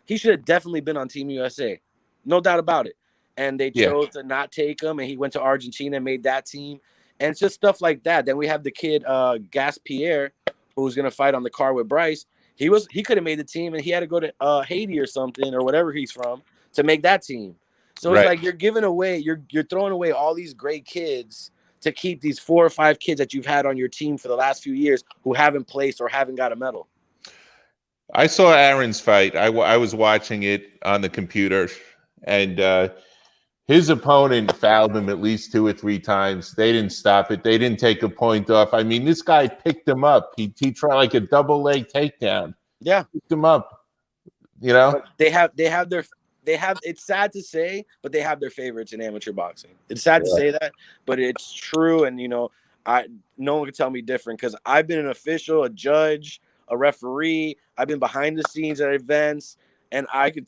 D: He should have definitely been on Team USA. No doubt about it. And they chose to not take him, and he went to Argentina and made that team. And it's just stuff like that. Then we have the kid Gaspierre, who's going to fight on the card with Bryce. He could have made the team, and he had to go to Haiti or something or whatever he's from to make that team. So it's like you're giving away, you're throwing away all these great kids to keep these 4 or 5 kids that you've had on your team for the last few years who haven't placed or haven't got a medal.
A: I saw Aaron's fight. I was watching it on the computer, and his opponent fouled him at least 2 or 3 times. They didn't stop it. They didn't take a point off. I mean, this guy picked him up. He tried like a double leg takedown.
D: Yeah,
A: picked him up. You know,
D: but they have their. It's sad to say, but they have their favorites in amateur boxing. It's sad to say that, but it's true. And no one can tell me different, because I've been an official, a judge, a referee. I've been behind the scenes at events, and I can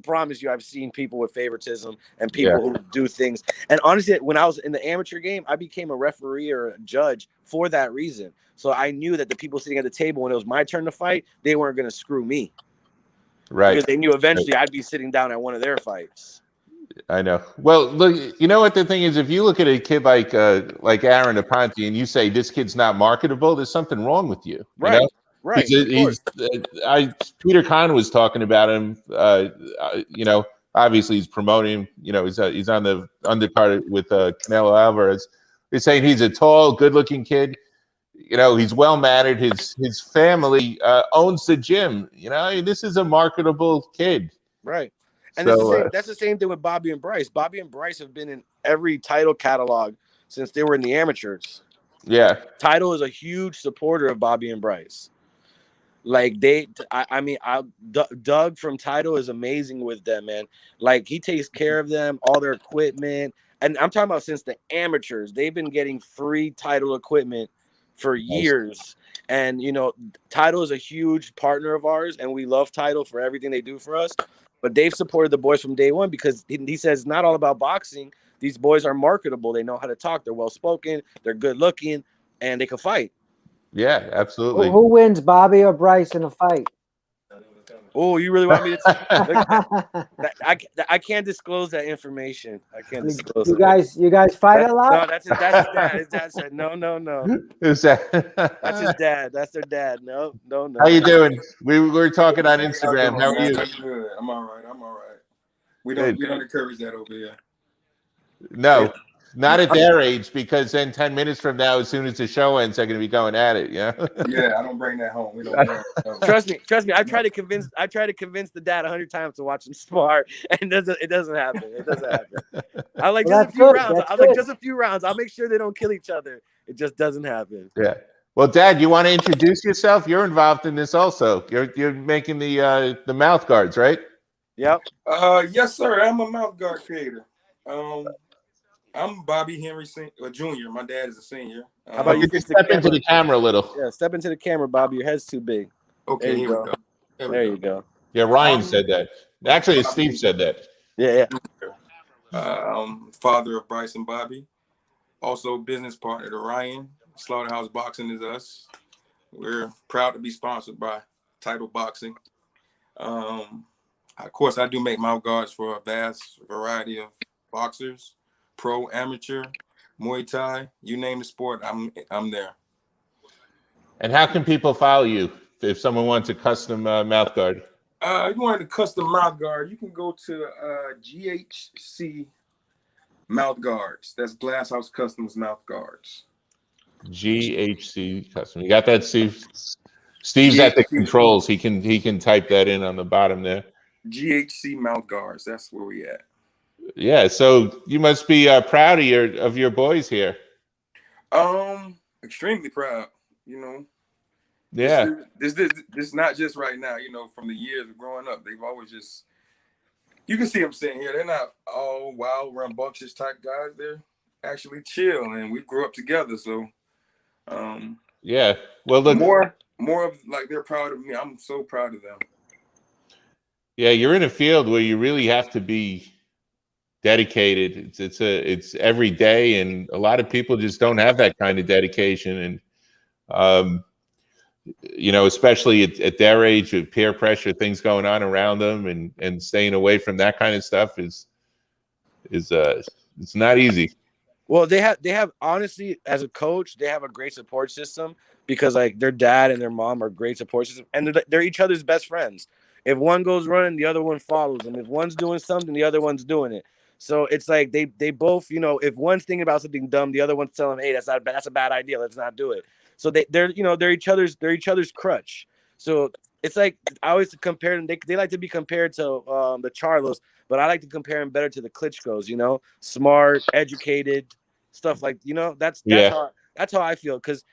D: promise you, I've seen people with favoritism and people who do things. And honestly, when I was in the amateur game, I became a referee or a judge for that reason. So I knew that the people sitting at the table when it was my turn to fight, they weren't going to screw me.
A: Right.
D: Because they knew eventually I'd be sitting down at one of their fights.
A: I know. Well, look, you know what the thing is? If you look at a kid like Aaron Aponte and you say this kid's not marketable, there's something wrong with you.
D: Right.
A: You know?
D: Right.
A: Peter Kahn was talking about him. Obviously he's promoting him. He's on the undercard with Canelo Alvarez. They're saying he's a tall, good-looking kid. He's well mannered. His family owns the gym. This is a marketable kid.
D: Right. And that's the same thing with Bobby and Bryce. Bobby and Bryce have been in every title catalog since they were in the amateurs.
A: Yeah.
D: Title is a huge supporter of Bobby and Bryce. Like Doug from Title is amazing with them, man. Like, he takes care of them, all their equipment. And I'm talking about since the amateurs. They've been getting free Title equipment for years. And Title is a huge partner of ours, and we love Title for everything they do for us. But they've supported the boys from day one, because he says it's not all about boxing. These boys are marketable. They know how to talk. They're well spoken. They're good looking, and they can fight.
A: Yeah, absolutely.
B: Who wins, Bobby or Bryce, in a fight?
D: Oh, you really want me to? I can't disclose that information. I can't disclose.
B: You guys fight a lot?
D: No, that's his dad. His dad said no.
A: Who's that?
D: That's his dad. That's their dad. No.
A: How you doing? We were talking on Instagram. How are you?
I: I'm good. I'm all right. We don't encourage that over here.
A: No. Not at their age, because then 10 minutes from now, as soon as the show ends, they're going to be going at it. Yeah.
I: Yeah, I don't bring that home. We don't.
D: Trust me. I try to convince the dad 100 times to watch him spar, and it doesn't happen. I like just a few rounds. I like just a few rounds. I'll make sure they don't kill each other. It just doesn't happen.
A: Yeah. Well, Dad, you want to introduce yourself? You're involved in this also. You're making the mouth guards, right?
D: Yep.
I: Yes, sir. I'm a mouth guard creator. I'm Bobby Henry Jr. My dad is a senior.
D: How about you
A: step into the camera a little?
D: Yeah, step into the camera, Bobby. Your head's too big.
I: Okay, here we go.
D: There you go.
A: Yeah, Ryan said that. Actually, Steve said that.
D: Yeah.
I: Father of Bryce and Bobby. Also business partner to Ryan. Slaughterhouse Boxing is us. We're proud to be sponsored by Title Boxing. Of course, I do make mouth guards for a vast variety of boxers. Pro, amateur, Muay Thai, you name the sport, I'm there.
A: And how can people follow you if someone wants a custom mouth guard?
I: You want a custom mouth guard, you can go to GHC Mouth Guards. That's Glass House Customs Mouth Guards.
A: GHC Custom. You got that, Steve? Steve's GHC. At the controls. He can type that in on the bottom there.
I: GHC Mouth Guards. That's where we at. Yeah,
A: so you must be proud of your boys here.
I: Extremely proud.
A: Yeah.
I: This not just right now. From the years of growing up, they've always just. You can see them sitting here. They're not all wild, rambunctious type guys. They're actually chill, and we grew up together. So.
A: Yeah. Well, look.
I: More of like they're proud of me. I'm so proud of them.
A: Yeah, you're in a field where you really have to be dedicated. It's every day, and a lot of people just don't have that kind of dedication, and especially at their age with peer pressure, things going on around them, and staying away from that kind of stuff is it's not easy.
D: Well, they have honestly, as a coach, they have a great support system, because like their dad and their mom are great support system, and they're each other's best friends. If one goes running, the other one follows, and if one's doing something, the other one's doing it. So it's like they both, if one's thinking about something dumb, the other one's telling them, hey, that's a bad idea, let's not do it. So they're each other's crutch. So it's like I always compare them. They like to be compared to the Charlos, but I like to compare them better to the Klitschko's. You know, smart, educated, stuff like That's how I feel because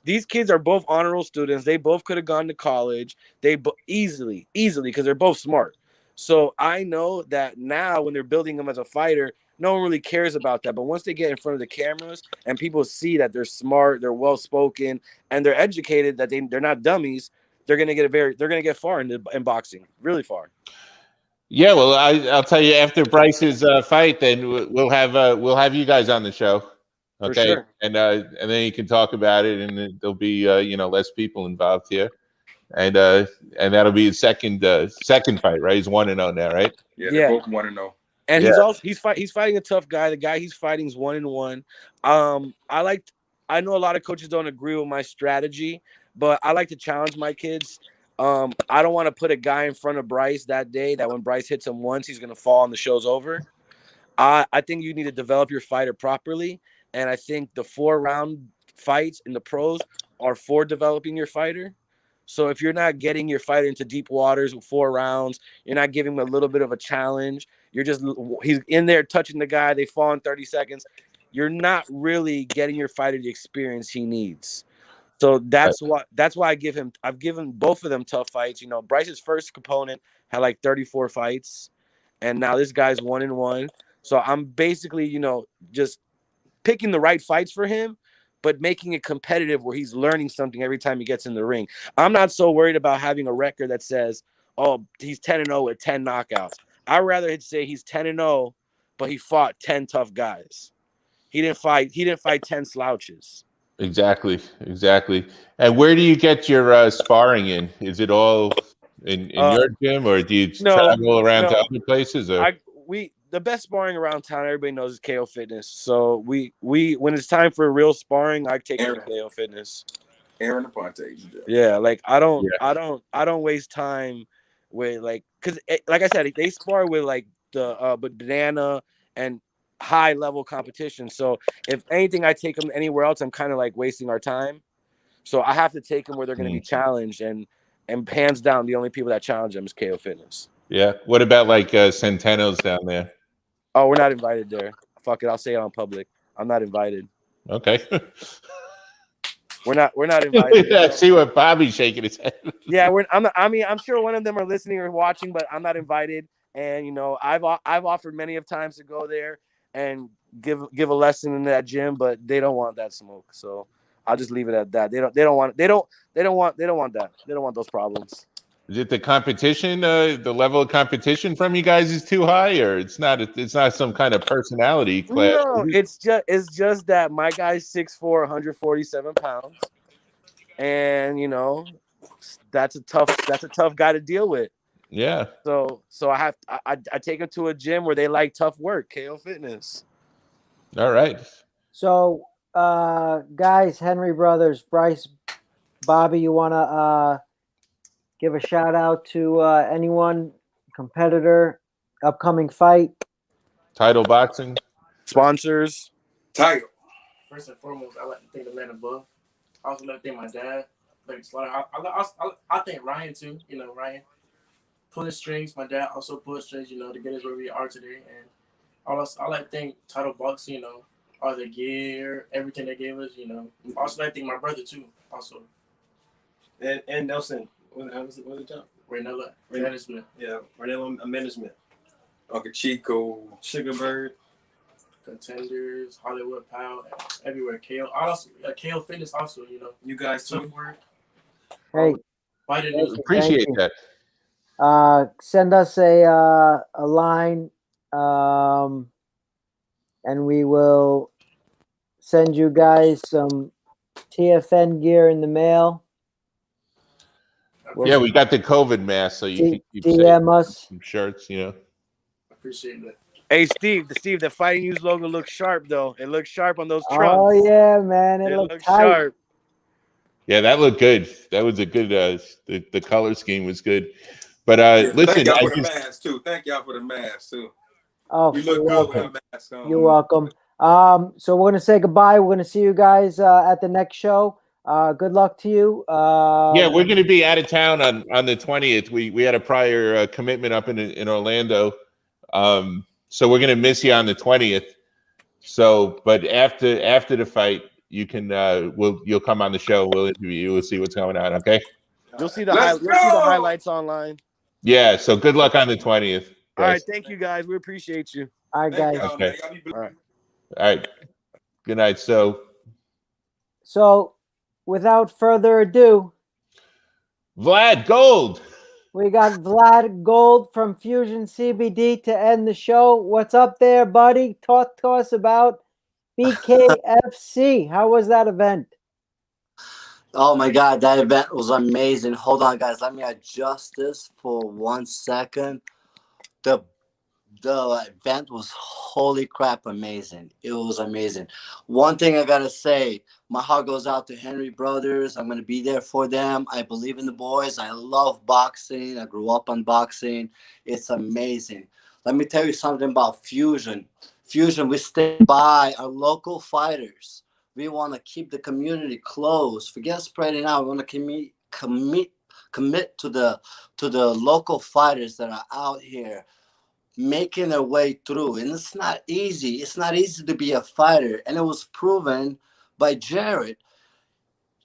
D: these kids are both honor roll students. They both could have gone to college. They easily because they're both smart. So I know that now when they're building them as a fighter, no one really cares about that. But once they get in front of the cameras and people see that they're smart, they're well spoken, and they're educated, that they're not dummies, they're gonna get far in boxing, really far.
A: Yeah, well, I'll tell you after Bryce's fight, then we'll have you guys on the show, okay?
D: For sure.
A: And then you can talk about it, and then there'll be less people involved here, and that'll be his second fight, right? He's 1-0 now, right?
I: Yeah, they're both 1-0.
D: And he's fighting a tough guy. The guy he's fighting is 1-1. I know a lot of coaches don't agree with my strategy, but I like to challenge my kids. I don't want to put a guy in front of Bryce that day that when Bryce hits him once, he's going to fall and the show's over. I think you need to develop your fighter properly. And I think the 4-round fights in the pros are for developing your fighter. So if you're not getting your fighter into deep waters with 4 rounds, you're not giving him a little bit of a challenge. He's in there touching the guy. They fall in 30 seconds. You're not really getting your fighter the experience he needs. So that's why I've given both of them tough fights. Bryce's first opponent had like 34 fights, and now this guy's 1-1. So I'm basically, just picking the right fights for him, but making it competitive where he's learning something every time he gets in the ring. I'm not so worried about having a record that says, oh, he's 10-0 with 10 knockouts. I'd rather say he's 10-0, but he fought 10 tough guys. He didn't fight 10 slouches.
A: Exactly. And where do you get your sparring in? Is it all in your gym, or do you travel around to other places? Or?
D: The best sparring around town, everybody knows, is KO Fitness. So we when it's time for real sparring, I take it to KO Fitness.
I: Aaron Aponte.
D: Yeah, like I don't waste time with because like I said, they spar with like the banana and high level competition. So if anything, I take them anywhere else, I'm kind of like wasting our time. So I have to take them where they're going to be challenged, and hands down, the only people that challenge them is KO Fitness.
A: Yeah. What about like Centennials down there?
D: Oh, we're not invited there. Fuck it, I'll say it on public. I'm not invited.
A: Okay.
D: We're not invited.
A: I see what Bobby's shaking his head.
D: Yeah, I'm sure one of them are listening or watching, but I'm not invited. And I've offered many of times to go there and give a lesson in that gym, but they don't want that smoke. So I'll just leave it at that. They don't want that. They don't want those problems.
A: Is it the competition? The level of competition from you guys is too high, or it's not? It's not some kind of personality class.
D: No, it's just that my guy's 6'4", 147 pounds, and that's a tough guy to deal with.
A: Yeah.
D: So I take him to a gym where they like tough work, KO Fitness.
A: All right.
B: So, guys, Henry Brothers, Bryce, Bobby, you want to give a shout out to anyone, competitor, upcoming fight,
A: Title Boxing,
D: sponsors,
I: Title.
G: First and foremost, I like to thank the man above. I also like to thank my dad. I thank Ryan too. Ryan pulling strings. My dad also pulled strings. To get us where we are today. And I like to thank Title Boxing. All the gear, everything they gave us. Also like to thank my brother too. Also,
H: and Nelson. What was the job?
G: Renella Management.
H: Yeah, Renella Management.
I: Uncle Chico,
H: Sugarbird,
G: Contenders, Hollywood Pal, everywhere. KO Fitness also.
H: You guys too.
B: Hey,
A: appreciate that.
B: Send us a line, and we will send you guys some TFN gear in the mail.
A: Yeah, we got the COVID mask, so you can keep
B: DM us
A: some shirts.
G: Appreciate that.
D: Hey, Steve, the Fighting News logo looks sharp though. It looks sharp on those trunks.
B: Oh yeah, man, it looks
D: sharp.
A: Yeah, that looked good. That was a good. The color scheme was good. But listen,
I: thank y'all for the mask too. Thank y'all for the mask too.
B: Oh,
I: you look good with the mask on.
B: You're welcome. So we're gonna say goodbye. We're gonna see you guys at the next show. Good luck to you.
A: Yeah, we're going to be out of town on the 20th. We had a prior commitment up in Orlando, so we're going to miss you on the 20th. So, but after the fight, you can you'll come on the show. We'll interview you. We'll see what's going on. Okay.
D: You'll see the highlights online.
A: Yeah. So good luck on the 20th.
D: All right. Thank you, guys. We appreciate you.
B: All right, guys.
A: Okay.
D: All right.
A: All right. Good night. So
B: without further ado,
A: Vlad Gold.
B: We got Vlad Gold from Fusion CBD to end the show. What's up there, buddy? Talk to us about BKFC. How was that event?
J: Oh my God, that event was amazing. Hold on, guys. Let me adjust this for 1 second. The event was, holy crap, amazing. It was amazing. One thing I gotta say, my heart goes out to Henry Brothers. I'm gonna be there for them. I believe in the boys. I love boxing. I grew up on boxing. It's amazing. Let me tell you something about Fusion. Fusion, we stay by our local fighters. We want to keep the community close. Forget spreading out. We want to commit to the local fighters that are out here making their way through. And it's not easy. It's not easy to be a fighter. And it was proven by Jarod.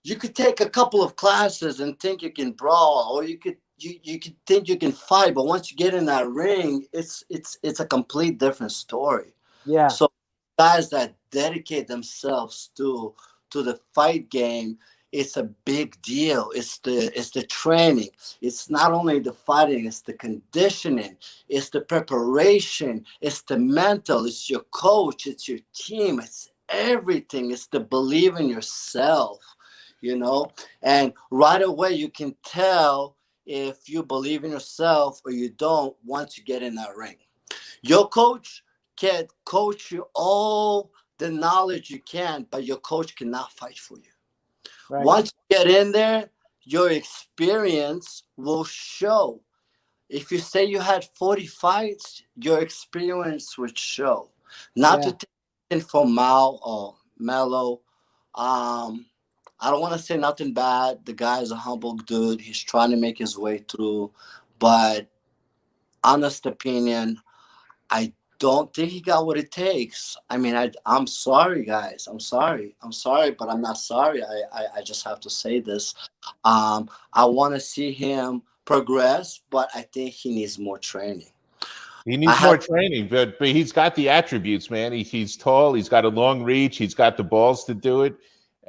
J: You could take a couple of classes and think you can brawl, or you could think you can fight, but once you get in that ring, it's a complete different story.
B: Yeah.
J: So guys that dedicate themselves to the fight game, it's a big deal. It's the training. It's not only the fighting, it's the conditioning, it's the preparation, it's the mental, it's your coach, it's your team, it's everything. It's the believe in yourself, you know? And right away you can tell if you believe in yourself or you don't once you get in that ring. Your coach can coach you all the knowledge you can, but your coach cannot fight for you. Right. Once you get in there, your experience will show. If you say you had 40 fights, your experience would show. Not to take it from Malo. I don't want to say nothing bad. The guy is a humble dude. He's trying to make his way through. But honest opinion, I don't think he got what it takes. I mean, I'm sorry, guys. I'm sorry, but I'm not sorry. I just have to say this. I want to see him progress, but I think he needs more training.
A: He needs more training, but he's got the attributes, man. He's tall. He's got a long reach. He's got the balls to do it.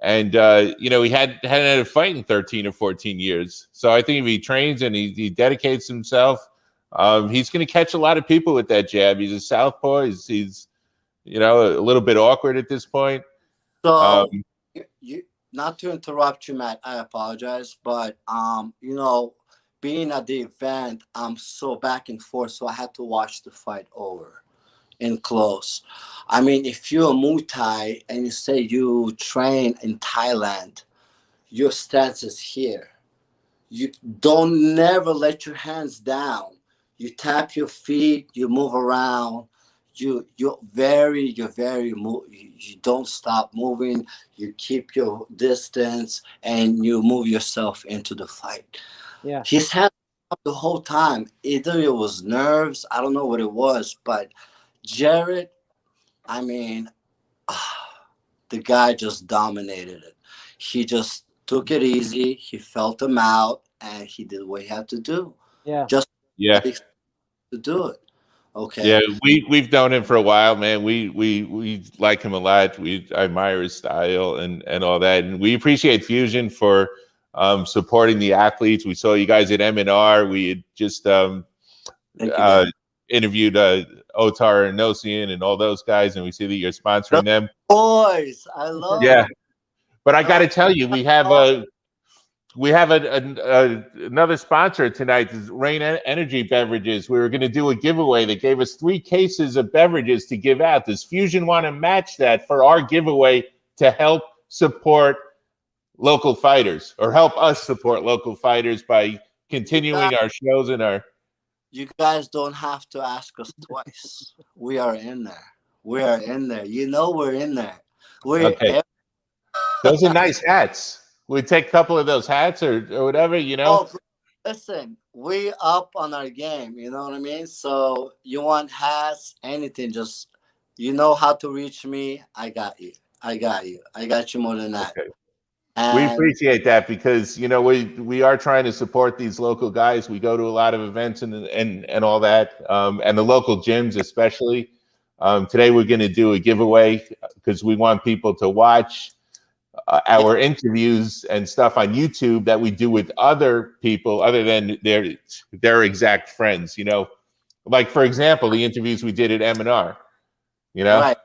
A: And, he hadn't had a fight in 13 or 14 years. So I think if he trains and he dedicates himself, he's going to catch a lot of people with that jab. He's a southpaw. He's a little bit awkward at this point.
J: So, not to interrupt you, Matt, I apologize. But, being at the event, I'm so back and forth. So I had to watch the fight over in close. I mean, if you're a Muay Thai and you say you train in Thailand, your stance is here. You don't never let your hands down. You tap your feet, you move around. You don't stop moving. You keep your distance and you move yourself into the fight.
B: Yeah.
J: His hands up the whole time. Either it was nerves, I don't know what it was, but Jarod, I mean, the guy just dominated it. He just took it easy. He felt him out, and he did what he had to do.
B: Yeah.
J: To do it. Okay.
A: Yeah, we've known him for a while, man. We like him a lot. I admire his style and all that, and we appreciate Fusion for supporting the athletes. We saw you guys at M&R. We had just interviewed Otar and Nosian and all those guys, and we see that you're sponsoring them.
J: Boys, I love
A: them. But I got to tell you, we have another sponsor tonight, is Rain Energy Beverages. We were going to do a giveaway that gave us 3 cases of beverages to give out. Does Fusion want to match that for our giveaway to help support local fighters, or help us support local fighters by continuing our shows and our...
J: You guys don't have to ask us twice. We are in there. We are in there. You know we're in there.
A: Okay. Those are nice hats. we take a couple of those hats or whatever, you know.
J: Oh, listen, we up on our game. You know what I mean? So you want hats, anything? Just you know how to reach me. I got you. I got you. I got you more than that.
A: Okay. We
J: And
A: appreciate that because you know we are trying to support these local guys. We go to a lot of events and all that, and the local gyms especially. Today we're going to do a giveaway because we want people to watch our interviews and stuff on YouTube that we do with other people other than their exact friends. You know, like for example, the interviews we did at M&R. You know.
J: right,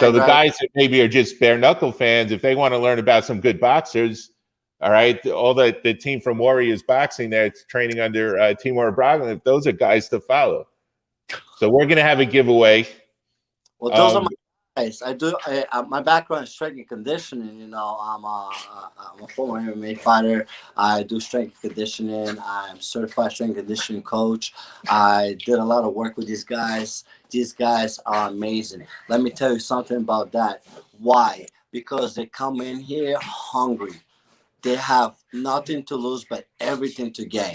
A: So the
J: right.
A: guys that maybe are just bare knuckle fans, if they want to learn about some good boxers, all right, all the team from Warriors Boxing that's training under Timur Brogdon, those are guys to follow. So we're going to have a giveaway.
J: Well, those are my guys. My background is strength and conditioning. You know, I'm a former MMA fighter. I do strength and conditioning. I'm certified strength and conditioning coach. I did a lot of work with these guys. These guys are amazing. Let me tell you something about that. Why? Because they come in here hungry. They have nothing to lose but everything to gain.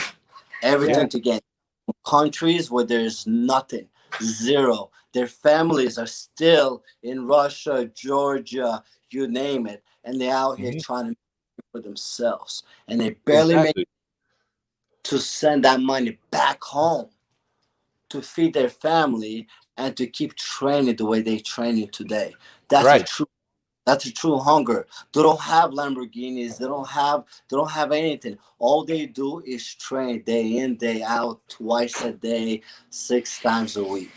J: Everything to gain. Countries where there's nothing, zero. Their families are still in Russia, Georgia, you name it, and they're out here trying to make it for themselves, and they barely make it to send that money back home to feed their family and to keep training the way they training today. That's a true hunger. They don't have Lamborghinis. They don't have anything. All they do is train day in, day out, twice a day, 6 times a week.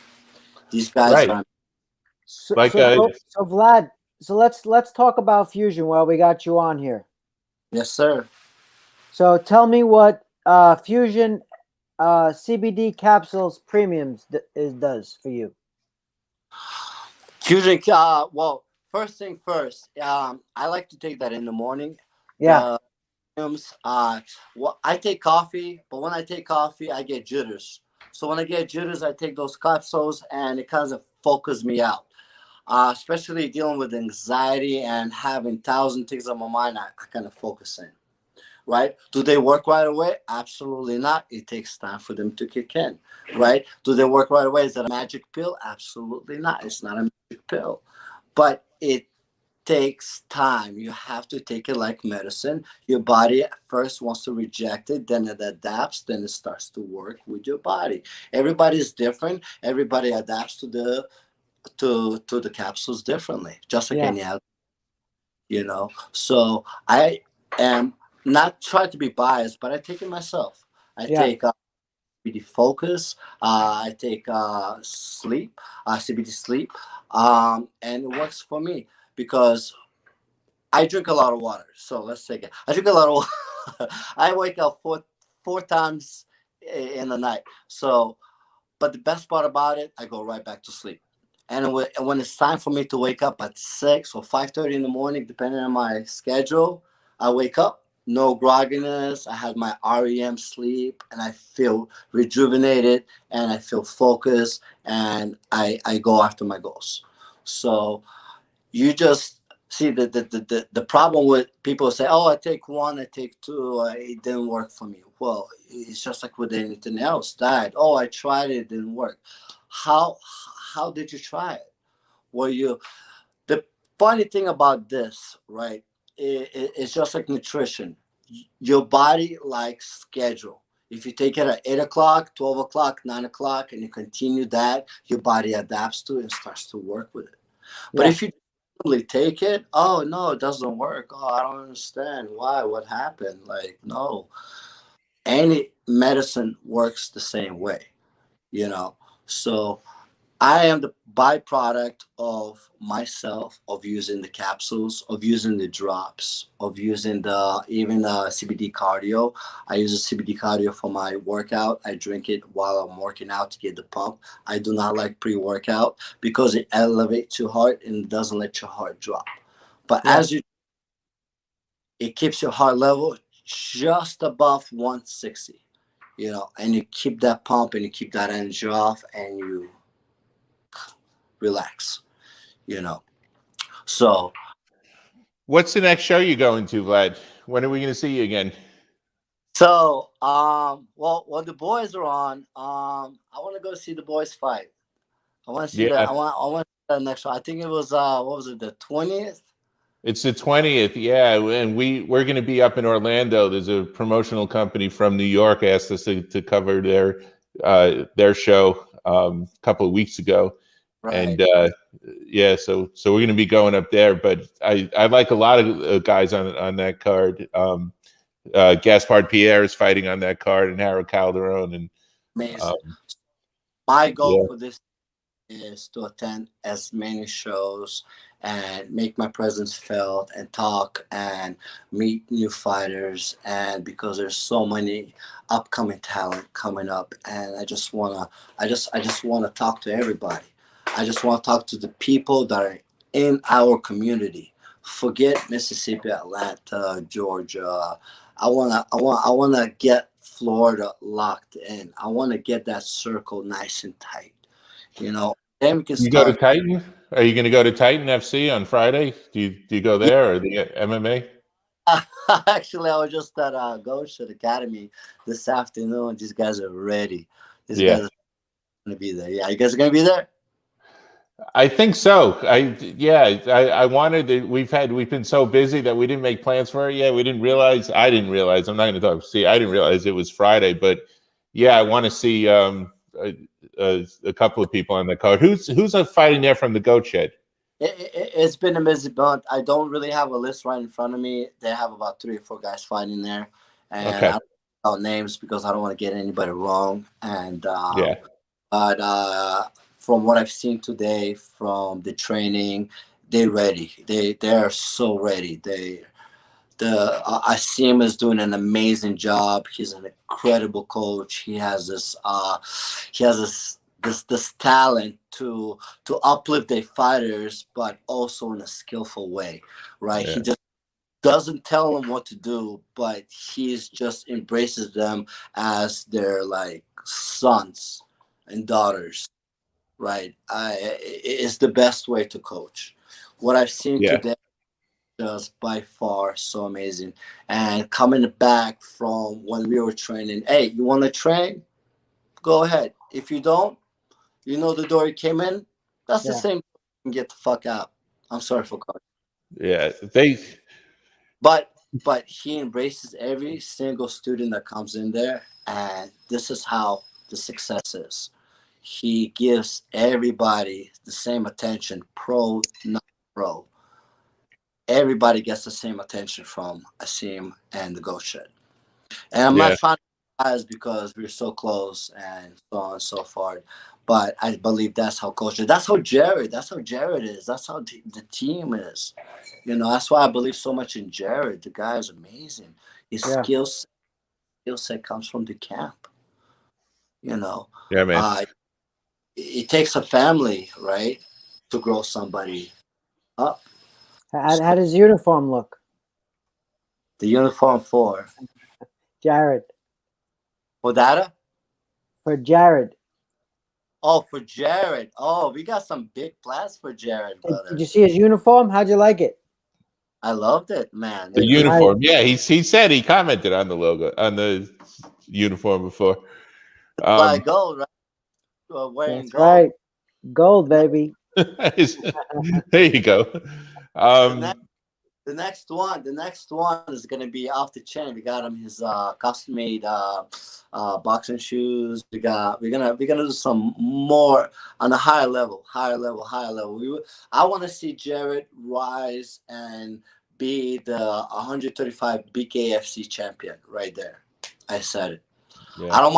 J: These guys are
B: so Vlad. So let's talk about Fusion while we got you on here.
J: Yes, sir.
B: So tell me what Fusion CBD capsules premiums does for you.
J: Fusion, well, first thing first, I like to take that in the morning.
B: Yeah.
J: Well, I take coffee, but when I take coffee, I get jitters. So when I get jitters, I take those capsules, and it kind of focuses me out. Especially dealing with anxiety and having 1,000 things on my mind, I kind of focus in. Right? Do they work right away? Absolutely not. It takes time for them to kick in. Right? Do they work right away? Is that a magic pill? Absolutely not. It's not a magic pill. But it takes time. You have to take it like medicine. Your body first wants to reject it, then it adapts, then it starts to work with your body. Everybody is different. Everybody adapts to the capsules differently, just like any other. You know, so I am not trying to be biased, but I take it myself. I take CBD Focus. I take sleep, CBD Sleep, and it works for me because I drink a lot of water. So let's take it. I drink a lot of water. I wake up four times in the night. So, but the best part about it, I go right back to sleep. And when it's time for me to wake up at 6 or 5:30 in the morning, depending on my schedule, I wake up, no grogginess. I have my REM sleep, and I feel rejuvenated, and I feel focused, and I go after my goals. So you just see the problem with people say, oh, I take one, I take two, it didn't work for me. Well, it's just like with anything else. Diet. Oh, I tried it, it didn't work. How did you try it? The funny thing about this, right? It's just like nutrition. Your body likes schedule. If you take it at 8 o'clock, 12 o'clock, 9 o'clock, and you continue that, your body adapts to it and starts to work with it. But if you take it, oh no, it doesn't work. Oh, I don't understand why. What happened? Like, no, any medicine works the same way, you know. So I am the byproduct of myself, of using the capsules, of using the drops, of using even CBD cardio. I use the CBD cardio for my workout. I drink it while I'm working out to get the pump. I do not like pre-workout because it elevates your heart and doesn't let your heart drop. But it keeps your heart level just above 160, you know, and you keep that pump and you keep that energy off and you relax, you know. So
A: what's the next show you going to, Vlad? When are we going to see you again?
J: So, well, when the boys are on, I want to go see the boys fight. I want to see that. I want that next one. I think it was what was it, the 20th?
A: It's the 20th, yeah, and we're going to be up in Orlando. There's a promotional company from New York asked us to cover their show a couple of weeks ago,
J: Right.
A: and yeah, so we're going to be going up there. But I like a lot of guys on that card. Gaspard Pierre is fighting on that card, and Harold Calderon, and
J: Amazing. My goal
A: yeah.
J: for this is to attend as many shows and make my presence felt and talk and meet new fighters, and because there's so many upcoming talent coming up, and I just wanna talk to everybody. I just want to talk to the people that are in our community. Forget Mississippi, Atlanta, Georgia. I wanna get Florida locked in. I want to get that circle nice and tight. You know, then we can
A: You
J: start.
A: go to Titan? Are you going to go to Titan FC on Friday? Do you go there or the MMA?
J: Actually, I was just at Ghost Academy this afternoon. These guys are ready. These guys are going to be there. Yeah, you guys are going to be there?
A: I think so. I wanted to, we've been so busy that we didn't make plans for it yet. I didn't realize, I'm not going to talk. See, I didn't realize it was Friday, but yeah, I want to see a couple of people on the card. Who's fighting there from the Goat Shed?
J: It's been a busy month. I don't really have a list right in front of me. They have about 3 or 4 guys fighting there, and I don't know names because I don't want to get anybody wrong. And but from what I've seen today, from the training, they're ready. They are so ready. I see him as doing an amazing job. He's an incredible coach. He has this talent to uplift their fighters, but also in a skillful way, right? He just doesn't tell them what to do, but he's just embraces them as their like sons and daughters, right? It's the best way to coach. What I've seen today just by far so amazing. And coming back from when we were training, hey, you want to train? Go ahead. If you don't, you know the door you came in. That's the same. Get the fuck out. I'm sorry for calling.
A: Yeah,
J: But he embraces every single student that comes in there, and this is how the success is. He gives everybody the same attention, pro, not pro. Everybody gets the same attention from Asim and the Goat Shed. And I'm not trying to guys because we're so close and so on and so forth. But I believe that's how Coach is. That's how Jarod is. That's how the team is. You know, that's why I believe so much in Jarod. The guy is amazing. His skill set comes from the camp. You know.
A: Yeah, man.
J: It takes a family, right, to grow somebody up.
B: How does uniform look?
J: The uniform for
B: Jarod.
J: For Data?
B: For Jarod.
J: Oh, for Jarod. Oh, we got some big plans for Jarod, brother.
B: Did you see his uniform? How'd you like it?
J: I loved it, man.
A: The uniform. Yeah, he said he commented on the logo, on the uniform before.
J: Like gold, right? Wearing
B: That's
J: gold.
B: right. Gold, baby.
A: There you go.
J: The next one is gonna be off the chain. We got him his custom made boxing shoes. We're gonna do some more on a higher level. I want to see Jarod rise and be the 135 BKFC champion right there. I said it.
A: Yeah,
J: I don't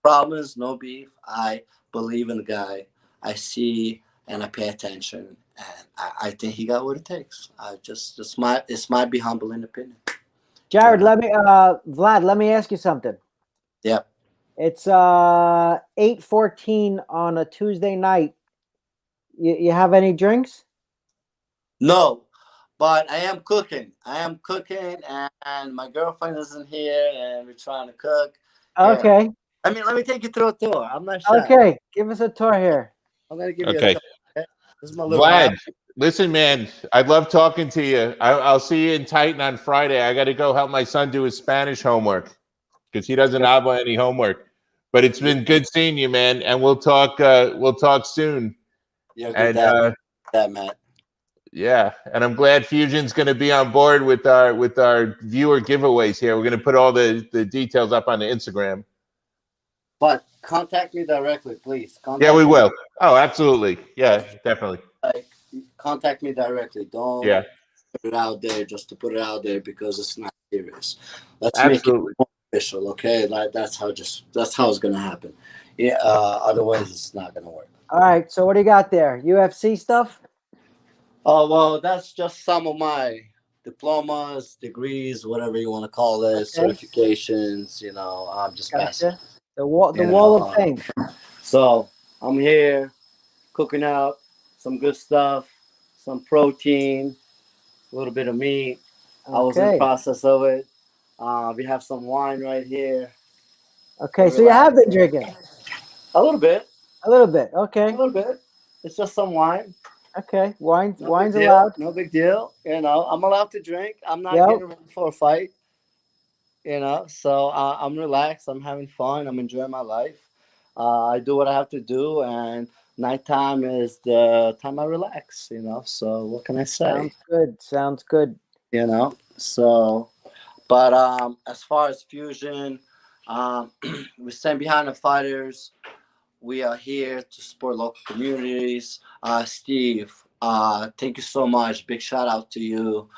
J: problems, no beef. I believe in the guy. I see and I pay attention, and I think he got what it takes. It's my be humbling opinion.
B: Jarod, Vlad, let me ask you something.
J: Yeah.
B: It's 8:14 on a Tuesday night. You have any drinks?
J: No, but I am cooking. And my girlfriend isn't here, and we're trying to cook.
B: Okay.
J: Yeah. I mean, let me take you through a tour. I'm not shy.
B: Okay, give us a tour here.
J: I'm gonna give you a tour. Okay? This is my little
A: Vlad, Listen, man, I love talking to you. I'll see you in Titan on Friday. I got to go help my son do his Spanish homework because he doesn't have any homework. But it's been good seeing you, man, and we'll talk. We'll talk soon.
J: Yeah,
A: and
J: that Matt.
A: Yeah, and I'm glad Fusion's going to be on board with our viewer giveaways here. We're going to put all the details up on the Instagram.
J: But contact me directly, please.
A: Yeah, we will. Oh, absolutely. Yeah, definitely.
J: Like, contact me directly. Don't put it out there just to put it out there because it's not serious. Let's make it more official, okay? Like that's how it's gonna happen. Yeah. Otherwise, it's not gonna work.
B: All right. So what do you got there? UFC stuff?
J: Oh well, that's just some of my diplomas, degrees, whatever you want to call it, certifications. You know, I'm just passing.
B: The wall of fame.
J: So I'm here cooking out some good stuff, some protein, a little bit of meat. I was in the process of it. We have some wine right here.
B: Okay, so you have been drinking?
J: A little bit.
B: A little bit. Okay.
J: A little bit. It's just some wine.
B: Okay, wine's
J: allowed. No big deal. You know, I'm allowed to drink. I'm not getting ready for a fight. You know, so I'm relaxed. I'm having fun. I'm enjoying my life. I do what I have to do, and nighttime is the time I relax. You know, so what can I say?
B: Sounds good. Sounds good.
J: You know, so, but as far as Fusion, we stand behind the fighters. We are here to support local communities. Steve, thank you so much. Big shout out to you.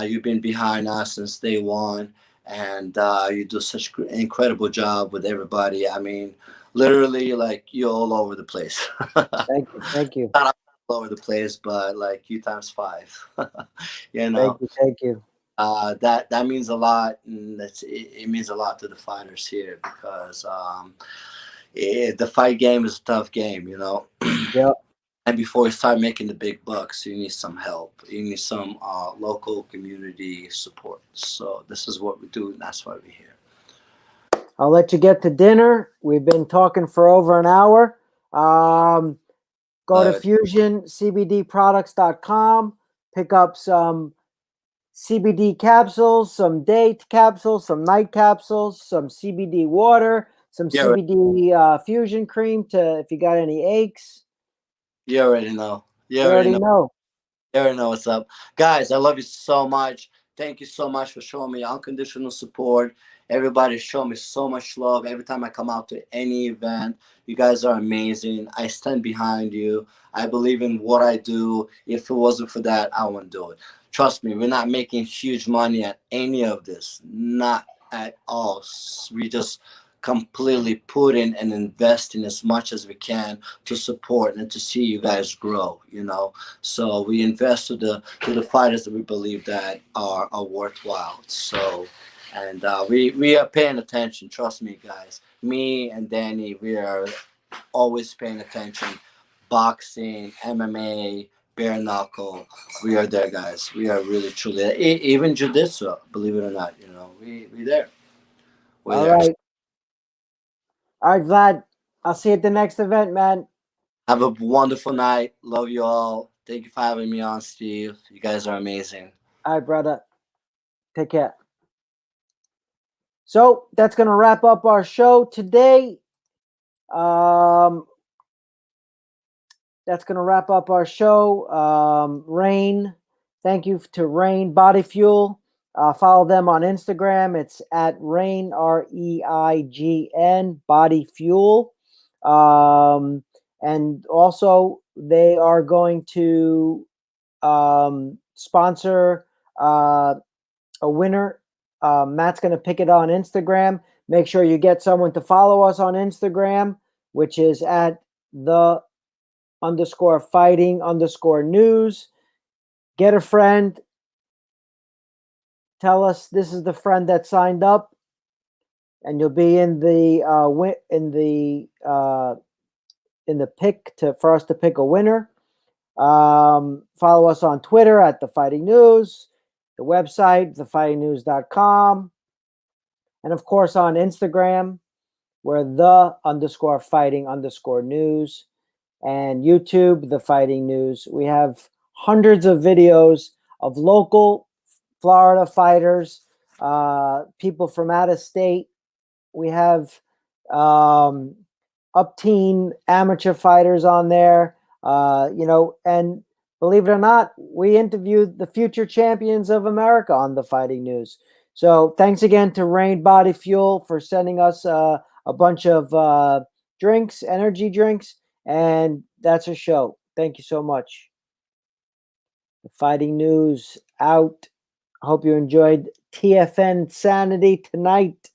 J: You've been behind us since day one, and you do such an incredible job with everybody. I mean, literally, like, you're all over the place.
B: Thank you. Thank you.
J: Not all over the place, but like you times 5. You know.
B: Thank you.
J: That means a lot, and it means a lot to the fighters here because the fight game is a tough game, you know.
B: Yeah.
J: And before you start making the big bucks, you need some help. You need some local community support. So this is what we do, and that's why we're here.
B: I'll let you get to dinner. We've been talking for over an hour. Go to fusioncbdproducts.com, pick up some CBD capsules, some day capsules, some night capsules, some CBD water, some CBD fusion cream if you got any aches.
J: You already know.
B: You already know.
J: You already know what's up. Guys, I love you so much. Thank you so much for showing me unconditional support. Everybody show me so much love every time I come out to any event. You guys are amazing. I stand behind you. I believe in what I do. If it wasn't for that, I wouldn't do it. Trust me, we're not making huge money at any of this. Not at all. We just completely put in and invest in as much as we can to support and to see you guys grow, you know. So we invest to the fighters that we believe that are worthwhile. So, and we are paying attention. Trust me, guys. Me and Danny, we are always paying attention. Boxing, MMA, bare knuckle, we are there, guys. We are really truly there. Even jiu-jitsu, believe it or not, you know, we there.
B: All right. All right, Vlad. I'll see you at the next event, man.
J: Have a wonderful night. Love you all. Thank you for having me on, Steve. You guys are amazing.
B: All right, brother. Take care. So that's going to wrap up our show today. That's going to wrap up our show. Rain. Thank you to Rain Body Fuel. Follow them on Instagram. It's at Rain, REIGN, Body Fuel. And also, they are going to sponsor a winner. Matt's going to pick it on Instagram. Make sure you get someone to follow us on Instagram, which is at _fighting_news. Get a friend. Tell us this is the friend that signed up, and you'll be in the pick for us to pick a winner. Follow us on Twitter at The Fighting News, the website thefightingnews.com, and of course on Instagram, we're _fighting_news, and YouTube, The Fighting News. We have hundreds of videos of local Florida fighters, people from out of state. We have up-teen amateur fighters on there, and believe it or not, we interviewed the future champions of America on the Fighting News. So thanks again to Rain Body Fuel for sending us a bunch of drinks, energy drinks, and that's a show. Thank you so much. The Fighting News out. Hope you enjoyed TFN Sanity tonight.